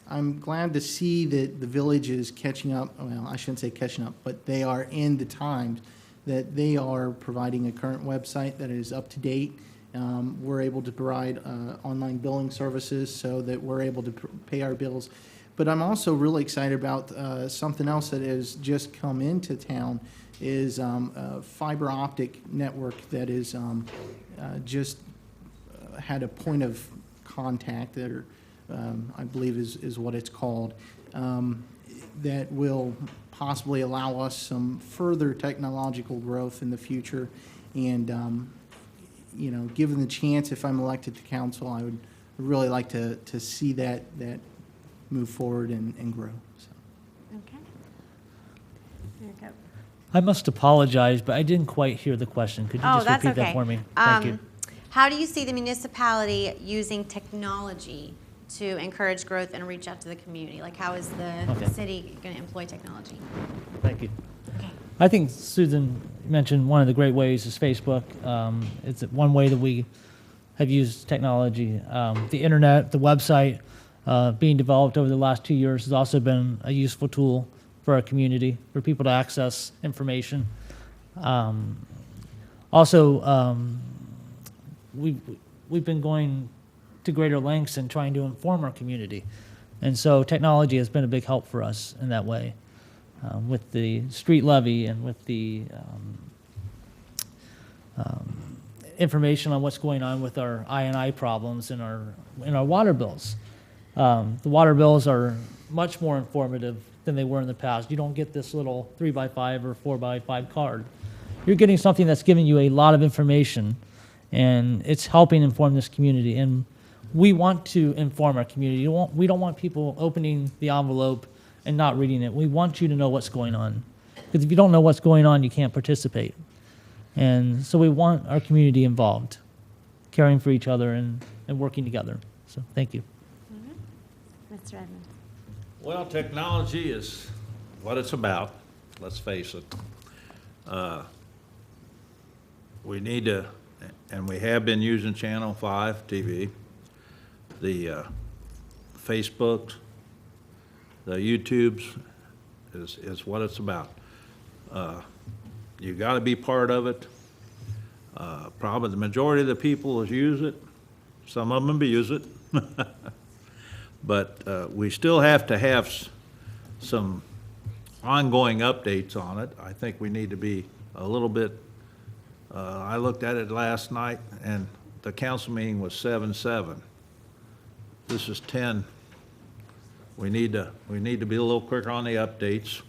I'm glad to see that the village is catching up. Well, I shouldn't say catching up, but they are in the times that they are providing a current website that is up to date. We're able to provide online billing services so that we're able to pay our bills. But I'm also really excited about something else that has just come into town is a fiber optic network that is just had a point of contact that I believe is what it's called, that will possibly allow us some further technological growth in the future. And, you know, given the chance, if I'm elected to council, I would really like to see that move forward and grow. So. Okay. There you go. I must apologize, but I didn't quite hear the question. Could you just that's repeat okay. that for me? Thank you. How do you see the municipality using technology to encourage growth and reach out to the community? Like, how is the city going to employ technology? Thank you. Okay. I think Susan mentioned one of the great ways is Facebook. It's one way that we have used technology. The internet, the website being developed over the last 2 years has also been a useful tool for our community, for people to access information. We've been going to greater lengths and trying to inform our community. And so technology has been a big help for us in that way. With the street levy and with the information on what's going on with our I&I problems in our water bills. The water bills are much more informative than they were in the past. You don't get this little 3x5 or 4x5 card. You're getting something that's giving you a lot of information, and it's helping inform this community. And we want to inform our community. We don't want people opening the envelope and not reading it. We want you to know what's going on. Because if you don't know what's going on, you can't participate. And so we want our community involved, caring for each other and working together. So thank you. Mr. Edmonds. Well, technology is what it's about, let's face it. We need to, and we have been using Channel 5 TV, the Facebooks, the YouTubes is what it's about. You got to be part of it. Probably the majority of the people use it. Some of them abuse it. But we still have to have some ongoing updates on it. I think we need to be a little bit, I looked at it last night, and the council meeting was 7-7. This is 10. We need to be a little quicker on the updates.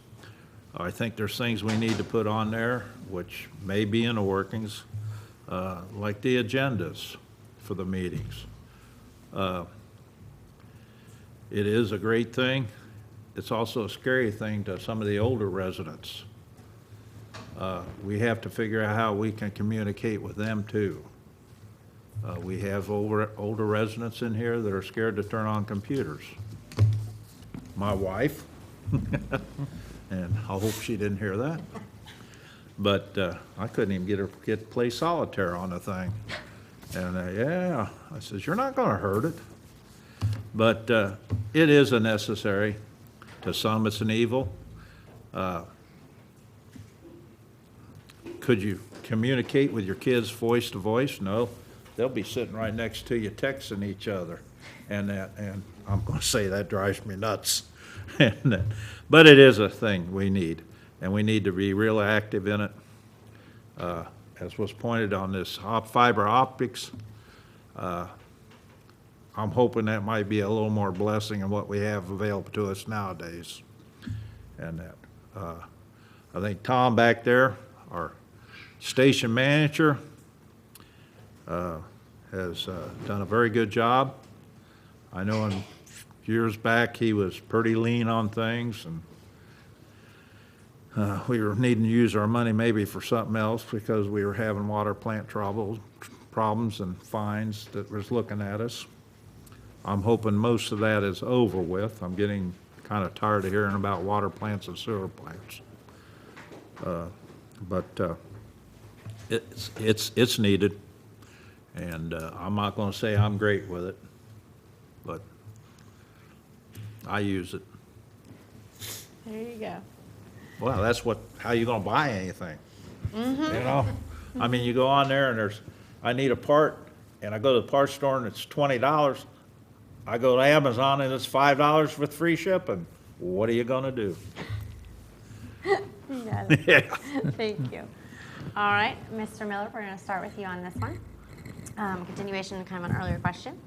I think there's things we need to put on there, which may be in the workings, like the agendas for the meetings. It is a great thing. It's also a scary thing to some of the older residents. We have to figure out how we can communicate with them too. We have older residents in here that are scared to turn on computers. My wife, and I hope she didn't hear that. But I couldn't even get her to play solitaire on the thing. And yeah, I says, you're not going to hurt it. But it is a necessary. To some, it's an evil. Could you communicate with your kids voice to voice? No. They'll be sitting right next to you texting each other. And I'm going to say that drives me nuts. But it is a thing we need. And we need to be real active in it. As was pointed on this fiber optics, I'm hoping that might be a little more blessing in what we have available to us nowadays. And that, I think Tom back there, our station manager, has done a very good job. I know in years back he was pretty lean on things, and we were needing to use our money maybe for something else because we were having water plant problems and fines that was looking at us. I'm hoping most of that is over with. I'm getting kind of tired of hearing about water plants and sewer plants. But it's needed, and I'm not going to say I'm great with it, but I use it. There you go. Well, that's how you going to buy anything, you know? I mean, you go on there and I need a part, and I go to the parts store and it's $20. I go to Amazon and it's $5 with free shipping. What are you going to do? You got it. Yeah. Thank you. All right, Mr. Miller, we're going to start with you on this one. Continuation, kind of an earlier question.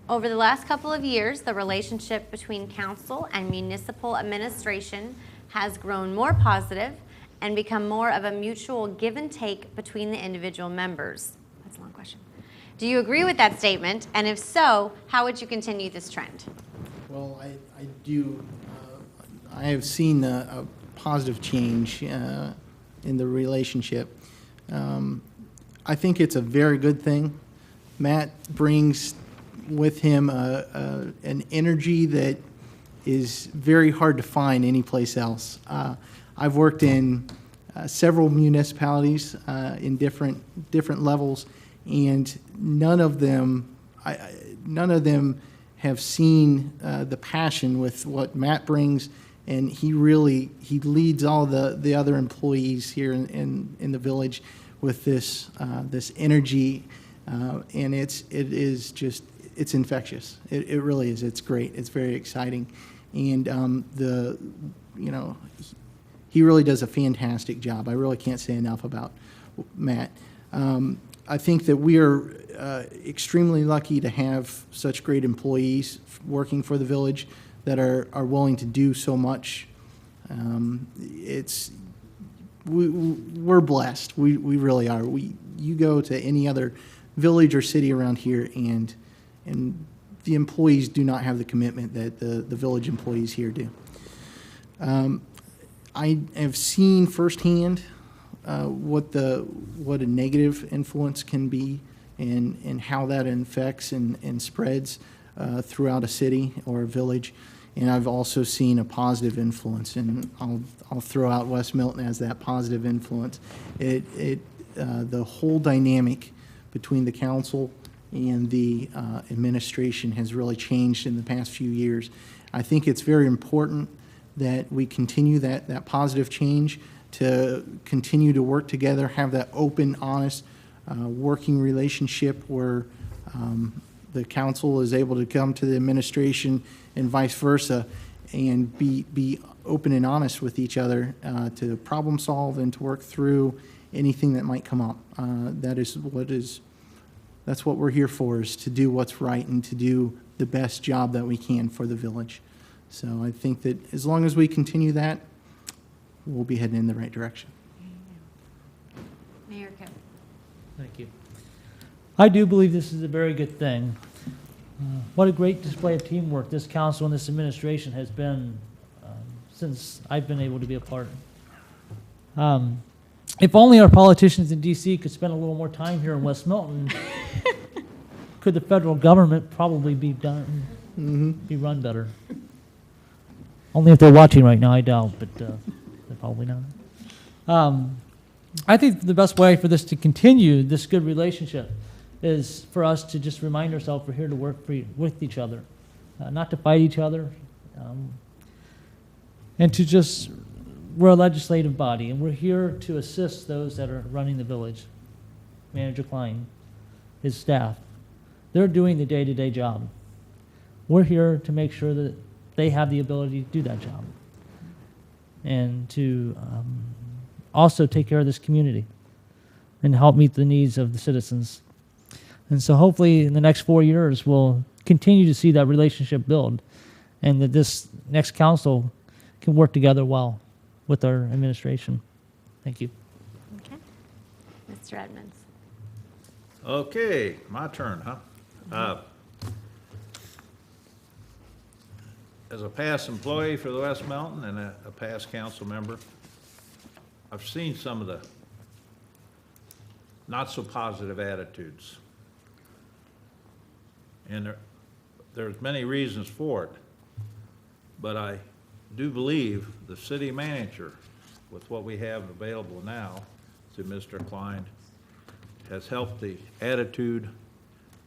Over the last couple of years, the relationship between council and municipal administration has grown more positive and become more of a mutual give and take between the individual members. That's a long question. Do you agree with that statement? And if so, how would you continue this trend? Well, I do. I have seen a positive change in the relationship. I think it's a very good thing. Matt brings with him an energy that is very hard to find anyplace else. I've worked in several municipalities in different levels, and none of them have seen the passion with what Matt brings, and he leads all the other employees here in the village with this energy, and it's infectious. It really is. It's great. It's very exciting, and he really does a fantastic job. I really can't say enough about Matt. I think that we are extremely lucky to have such great employees working for the village that are willing to do so much We're blessed. We really are. You go to any other village or city around here, and the employees do not have the commitment that the village employees here do. I have seen firsthand what a negative influence can be, and how that infects and spreads throughout a city or a village. And I've also seen a positive influence, and I'll throw out West Milton as that positive influence. The whole dynamic between the council and the administration has really changed in the past few years. I think it's very important that we continue that positive change, to continue to work together, have that open, honest, working relationship where the council is able to come to the administration and vice versa, and be open and honest with each other to problem solve and to work through anything that might come up. That's what we're here for, is to do what's right and to do the best job that we can for the village. So I think that as long as we continue that, we'll be heading in the right direction. Mayor Coe. Thank you. I do believe this is a very good thing. What a great display of teamwork this council and this administration has been since I've been able to be a part. If only our politicians in D.C. could spend a little more time here in West Milton, could the federal government probably be run better. Only if they're watching right now, I doubt, but they're probably not. I think the best way for this to continue, this good relationship, is for us to just remind ourselves we're here to work with each other, not to fight each other, and to just, we're a legislative body, and we're here to assist those that are running the village. Manager Klein, his staff, they're doing the day-to-day job. We're here to make sure that they have the ability to do that job, and to also take care of this community and help meet the needs of the citizens. And so hopefully in the next 4 years, we'll continue to see that relationship build, and that this next council can work together well with our administration. Thank you. Okay. Mr. Edmonds. Okay, my turn, huh? As a past employee for the West Milton and a past council member, I've seen some of the not so positive attitudes. And there's many reasons for it, but I do believe the city manager, with what we have available now through Mr. Klein, has helped the attitude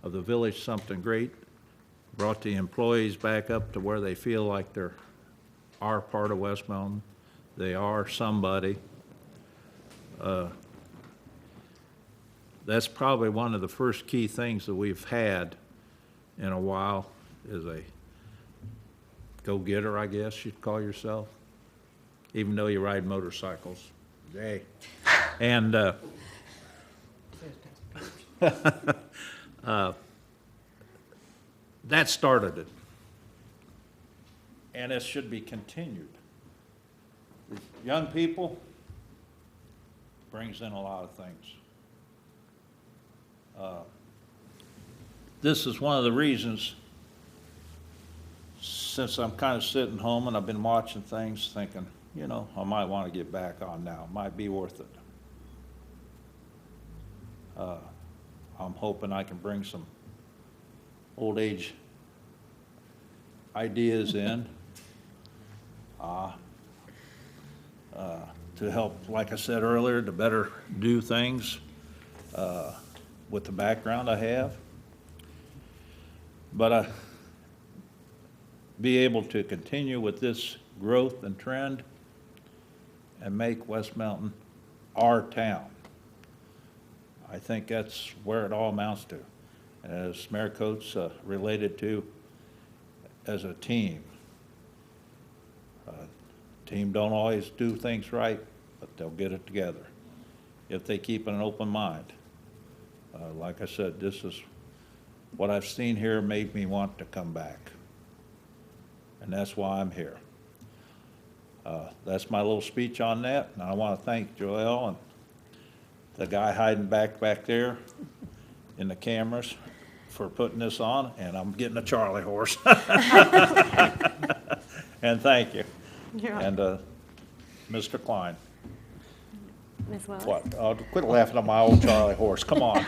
of the village something great, brought the employees back up to where they feel like they are part of West Milton. They are somebody. That's probably one of the first key things that we've had in a while, is a go-getter, I guess you'd call yourself, even though you ride motorcycles. Hey. And that started it, and it should be continued. The young people brings in a lot of things. This is one of the reasons, since I'm kind of sitting home and I've been watching things, thinking, you know, I might want to get back on now. It might be worth it. I'm hoping I can bring some old age ideas in to help, like I said earlier, to better do things with the background I have. But be able to continue with this growth and trend and make West Milton our town. I think that's where it all amounts to. As Mayor Coates related to, as a team. Team don't always do things right, but they'll get it together if they keep an open mind. Like I said, this is what I've seen here made me want to come back. And that's why I'm here. That's my little speech on that, and I want to thank Joyell and the guy hiding back there in the cameras for putting this on, and I'm getting a Charlie horse. And thank you. You're And Mr. Klein. Ms. Willis? What? Quit laughing at my old Charlie horse. Come on.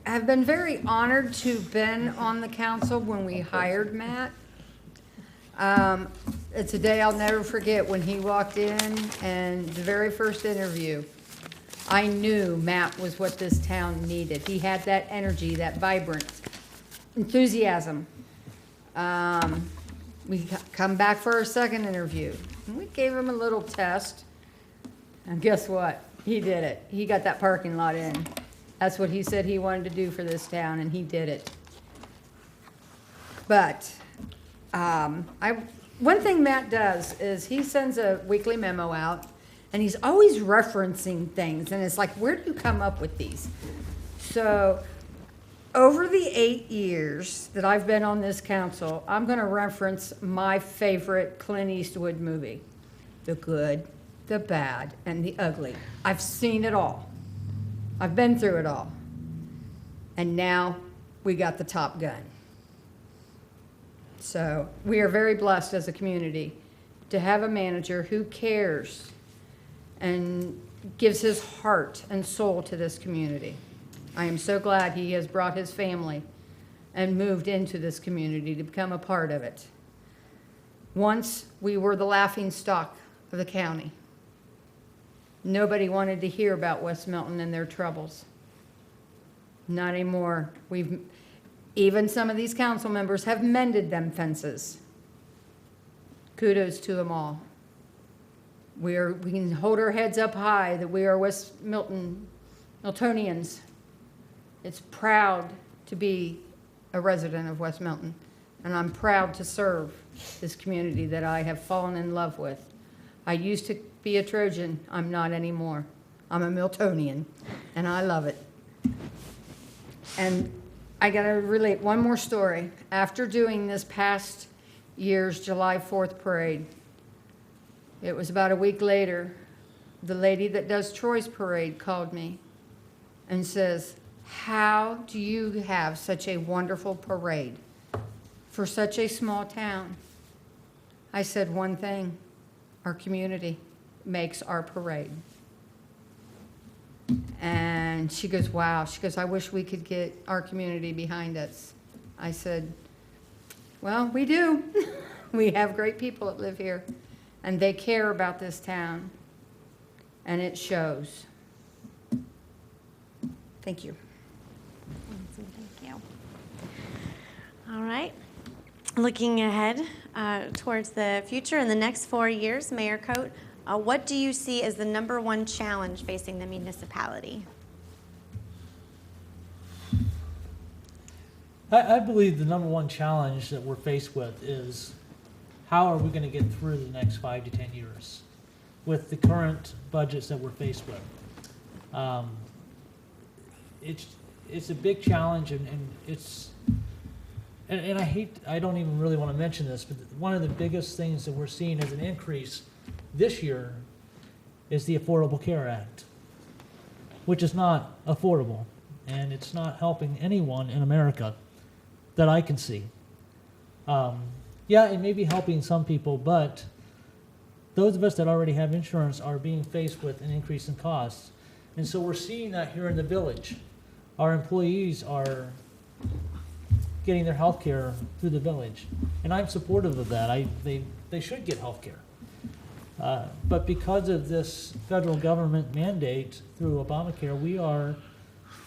Have been very honored to been on the council when we hired Matt. It's a day I'll never forget when he walked in and the very first interview, I knew Matt was what this town needed. He had that energy, that vibrant enthusiasm. We come back for our second interview. And we gave him a little test. And guess what? He did it. He got that parking lot in. That's what he said he wanted to do for this town, and he did it. But one thing Matt does is he sends a weekly memo out, and he's always referencing things, and it's like, where do you come up with these? So over the 8 years that I've been on this council, I'm going to reference my favorite Clint Eastwood movie, The Good, the Bad, and the Ugly. I've seen it all. I've been through it all. And now we got the Top Gun. So we are very blessed as a community to have a manager who cares and gives his heart and soul to this community. I am so glad he has brought his family and moved into this community to become a part of it. Once we were the laughing stock of the county. Nobody wanted to hear about West Milton and their troubles. Not anymore. Even some of these council members have mended them fences. Kudos to them all. We can hold our heads up high that we are West Miltonians. It's proud to be a resident of West Milton, and I'm proud to serve this community that I have fallen in love with. I used to be a Trojan. I'm not anymore. I'm a Miltonian, and I love it. And I got to relate one more story. After doing this past year's July 4th parade, it was about a week later, the lady that does Troy's parade called me and says, "How do you have such a wonderful parade for such a small town?" I said one thing, our community makes our parade. And she goes, "Wow." She goes, "I wish we could get our community behind us." I said, "Well, we do." We have great people that live here, and they care about this town, and it shows. Thank you. Awesome, thank you. All right. Looking ahead towards the future in the next 4 years, Mayor Coate, what do you see as the #1 challenge facing the municipality? I believe the #1 challenge that we're faced with is how are we going to get through the next 5 to 10 years with the current budgets that we're faced with. It's a big challenge, and I don't even really want to mention this, but one of the biggest things that we're seeing as an increase this year is the Affordable Care Act, which is not affordable, and it's not helping anyone in America that I can see. Yeah, it may be helping some people, but those of us that already have insurance are being faced with an increase in costs. And so we're seeing that here in the village. Our employees are getting their health care through the village, and I'm supportive of that. They should get health care. But because of this federal government mandate through Obamacare, we are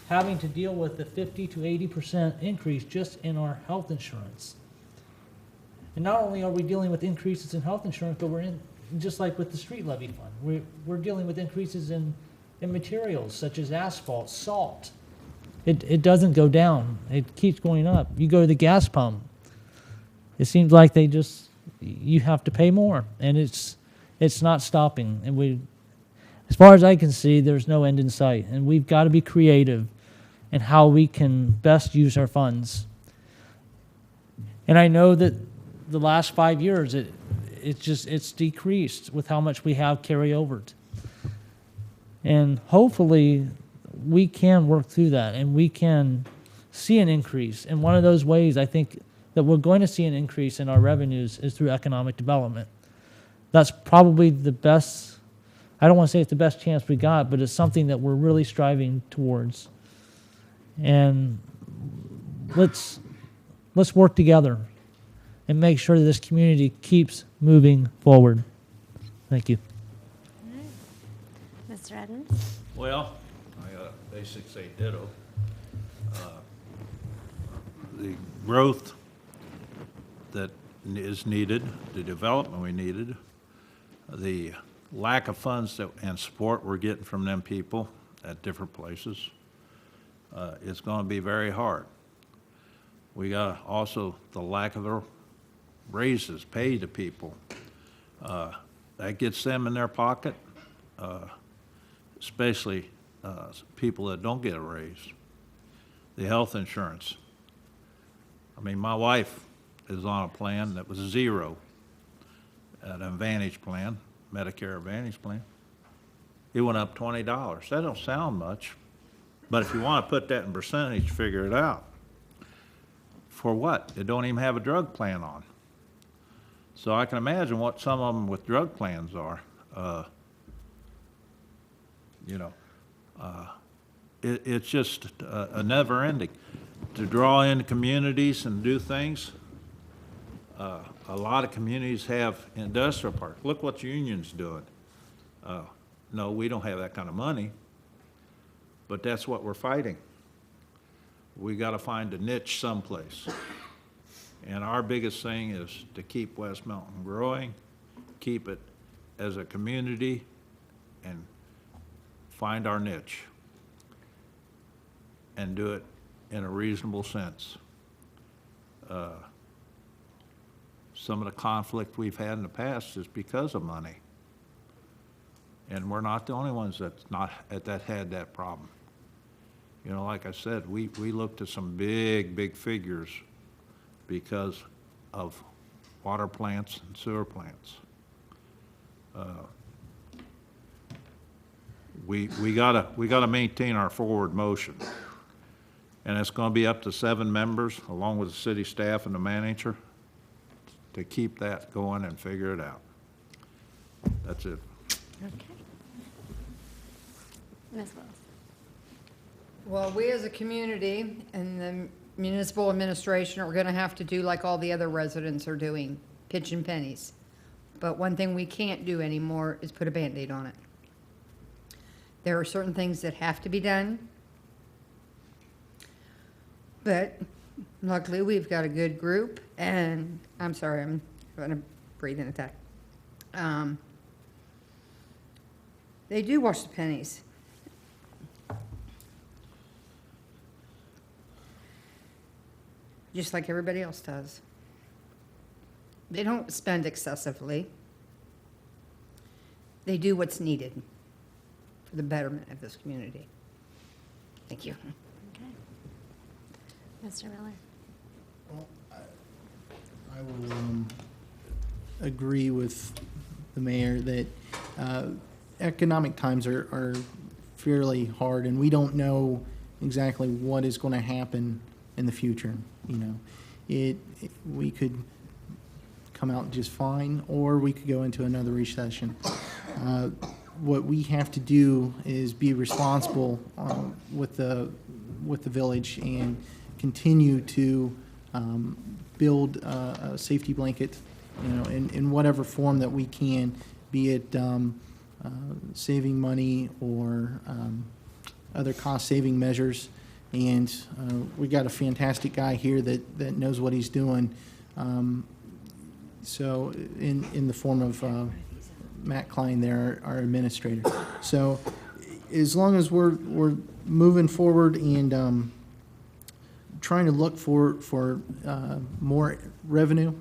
having to deal with a 50 to 80% increase just in our health insurance. And not only are we dealing with increases in health insurance, but we're in, just like with the street levy fund, we're dealing with increases in materials such as asphalt, salt. It doesn't go down. It keeps going up. You go to the gas pump, it seems like you have to pay more, and it's not stopping. And as far as I can see, there's no end in sight, and we've got to be creative in how we can best use our funds. And I know that the last 5 years, it's decreased with how much we have carry over. And hopefully, we can work through that, and we can see an increase. And one of those ways I think that we're going to see an increase in our revenues is through economic development. That's probably the best, I don't want to say it's the best chance we got, but it's something that we're really striving towards. And let's work together and make sure that this community keeps moving forward. Thank you. Mr. Edmonds? Well, I gotta basically say ditto. The growth that is needed, the development we needed, the lack of funds and support we're getting from them people at different places, it's going to be very hard. We got also the lack of the raises paid to people. That gets them in their pocket, especially people that don't get a raise. The health insurance. I mean, my wife is on a plan that was zero, an Advantage plan, Medicare Advantage plan. It went up $20. That don't sound much, but if you want to put that in percentage, figure it out. For what? They don't even have a drug plan on. So I can imagine what some of them with drug plans are. It's just a never ending. To draw in communities and do things, a lot of communities have industrial parks. Look what Union's doing. No, we don't have that kind of money, but that's what we're fighting. We got to find a niche someplace. And our biggest thing is to keep West Milton growing, keep it as a community, and find our niche and do it in a reasonable sense. Some of the conflict we've had in the past is because of money. And we're not the only ones that had that problem. You know, like I said, we looked at some big figures because of water plants and sewer plants. We gotta maintain our forward motion. And it's gonna be up to 7 members, along with the city staff and the manager, to keep that going and figure it out. That's it. Okay. Ms. Willis? Well, we as a community and the municipal administration are gonna have to do like all the other residents are doing, pitching pennies. But one thing we can't do anymore is put a Band-Aid on it. There are certain things that have to be done. But luckily, we've got a good group, and I'm sorry, I'm having a breathing attack. They do watch the pennies. Just like everybody else does. They don't spend excessively. They do what's needed for the betterment of this community. Thank you. Okay. Mr. Miller? Well, I will agree with the mayor that economic times are fairly hard, and we don't know exactly what is going to happen in the future. You know, we could come out just fine, or we could go into another recession. What we have to do is be responsible with the village and continue to build a safety blanket, you know, in whatever form that we can, be it saving money or other cost-saving measures. And we got a fantastic guy here that knows what he's doing. So in the form of Matt Klein there, our administrator. So as long as we're moving forward and trying to look for more revenue,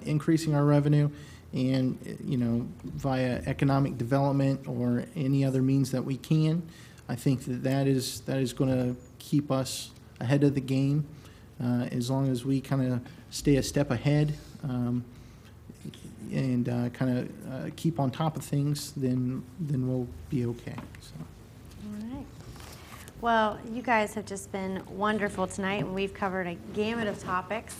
increasing our revenue, and you know, via economic development or any other means that we can, I think that is going to keep us ahead of the game. As long as we kind of stay a step ahead and kind of keep on top of things, then we'll be okay. So. All right. Well, you guys have just been wonderful tonight, and we've covered a gamut of topics.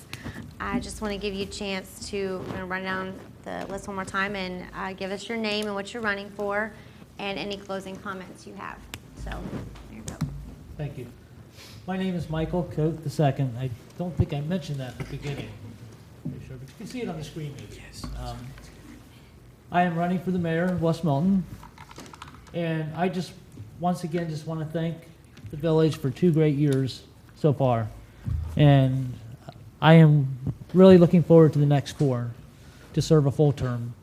I just want to give you a chance to run down the list one more time and give us your name and what you're running for, and any closing comments you have. So, there you go. Thank you. My name is Michael Coate II. I don't think I mentioned that at the beginning. Pretty sure, but you can see it on the screen maybe. Yes. I am running for the mayor of West Milton, and I just, once again, just want to thank the village for 2 great years so far. And I am really looking forward to the next 4 to serve a full term.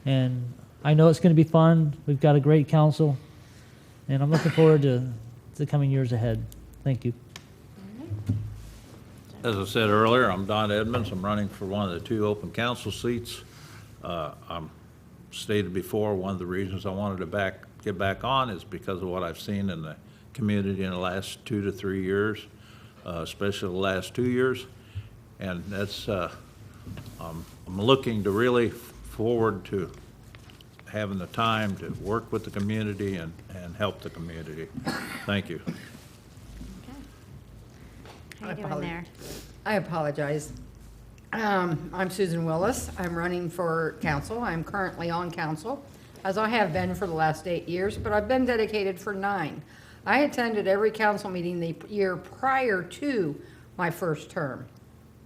And I know it's going to be fun. We've got a great council, and I'm looking forward to the coming years ahead. Thank you. As I said earlier, I'm Don Edmonds. I'm running for one of the 2 open council seats. I'm stated before, one of the reasons I wanted to get back on is because of what I've seen in the community in the last 2 to 3 years, especially the last 2 years. And that's, I'm looking to really forward to having the time to work with the community and help the community. Thank you. How you doing there? I apologize. I'm Susan Willis. I'm running for council. I'm currently on council, as I have been for the last 8 years, but I've been dedicated for 9. I attended every council meeting the year prior to my first term.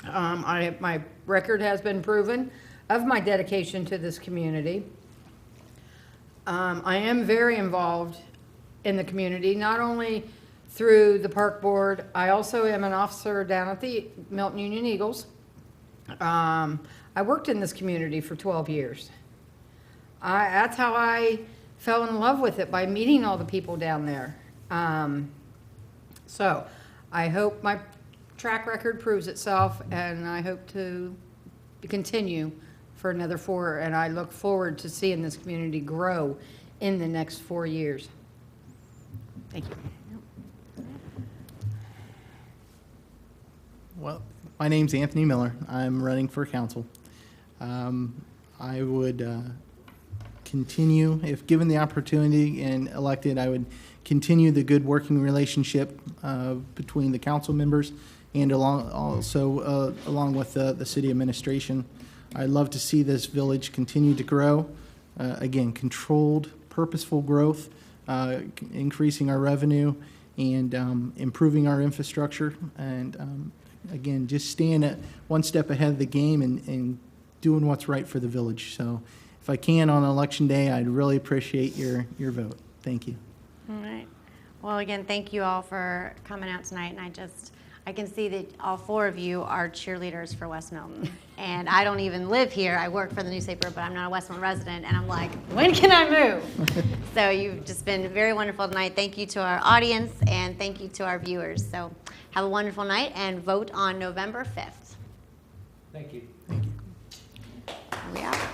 My record has been proven of my dedication to this community. I am very involved in the community, not only through the park board. I also am an officer down at the Milton Union Eagles. I worked in this community for 12 years. That's how I fell in love with it, by meeting all the people down there. So I hope my track record proves itself, and I hope to continue for another 4, and I look forward to seeing this community grow in the next 4 years. Thank you. Well, my name's Anthony Miller. I'm running for council. I would continue, if given the opportunity and elected, I would continue the good working relationship between the council members and along with the city administration. I'd love to see this village continue to grow. Again, controlled, purposeful growth, increasing our revenue and improving our infrastructure, and again, just staying one step ahead of the game and doing what's right for the village. So if I can on election day, I'd really appreciate your vote. Thank you. All right. Well, again, thank you all for coming out tonight, and I can see that all 4 of you are cheerleaders for West Milton. And I don't even live here. I work for the newspaper, but I'm not a West Milton resident, and I'm like, when can I move? So you've just been very wonderful tonight. Thank you to our audience, and thank you to our viewers. So have a wonderful night, and vote on November 5th. Thank you. Thank you. We are.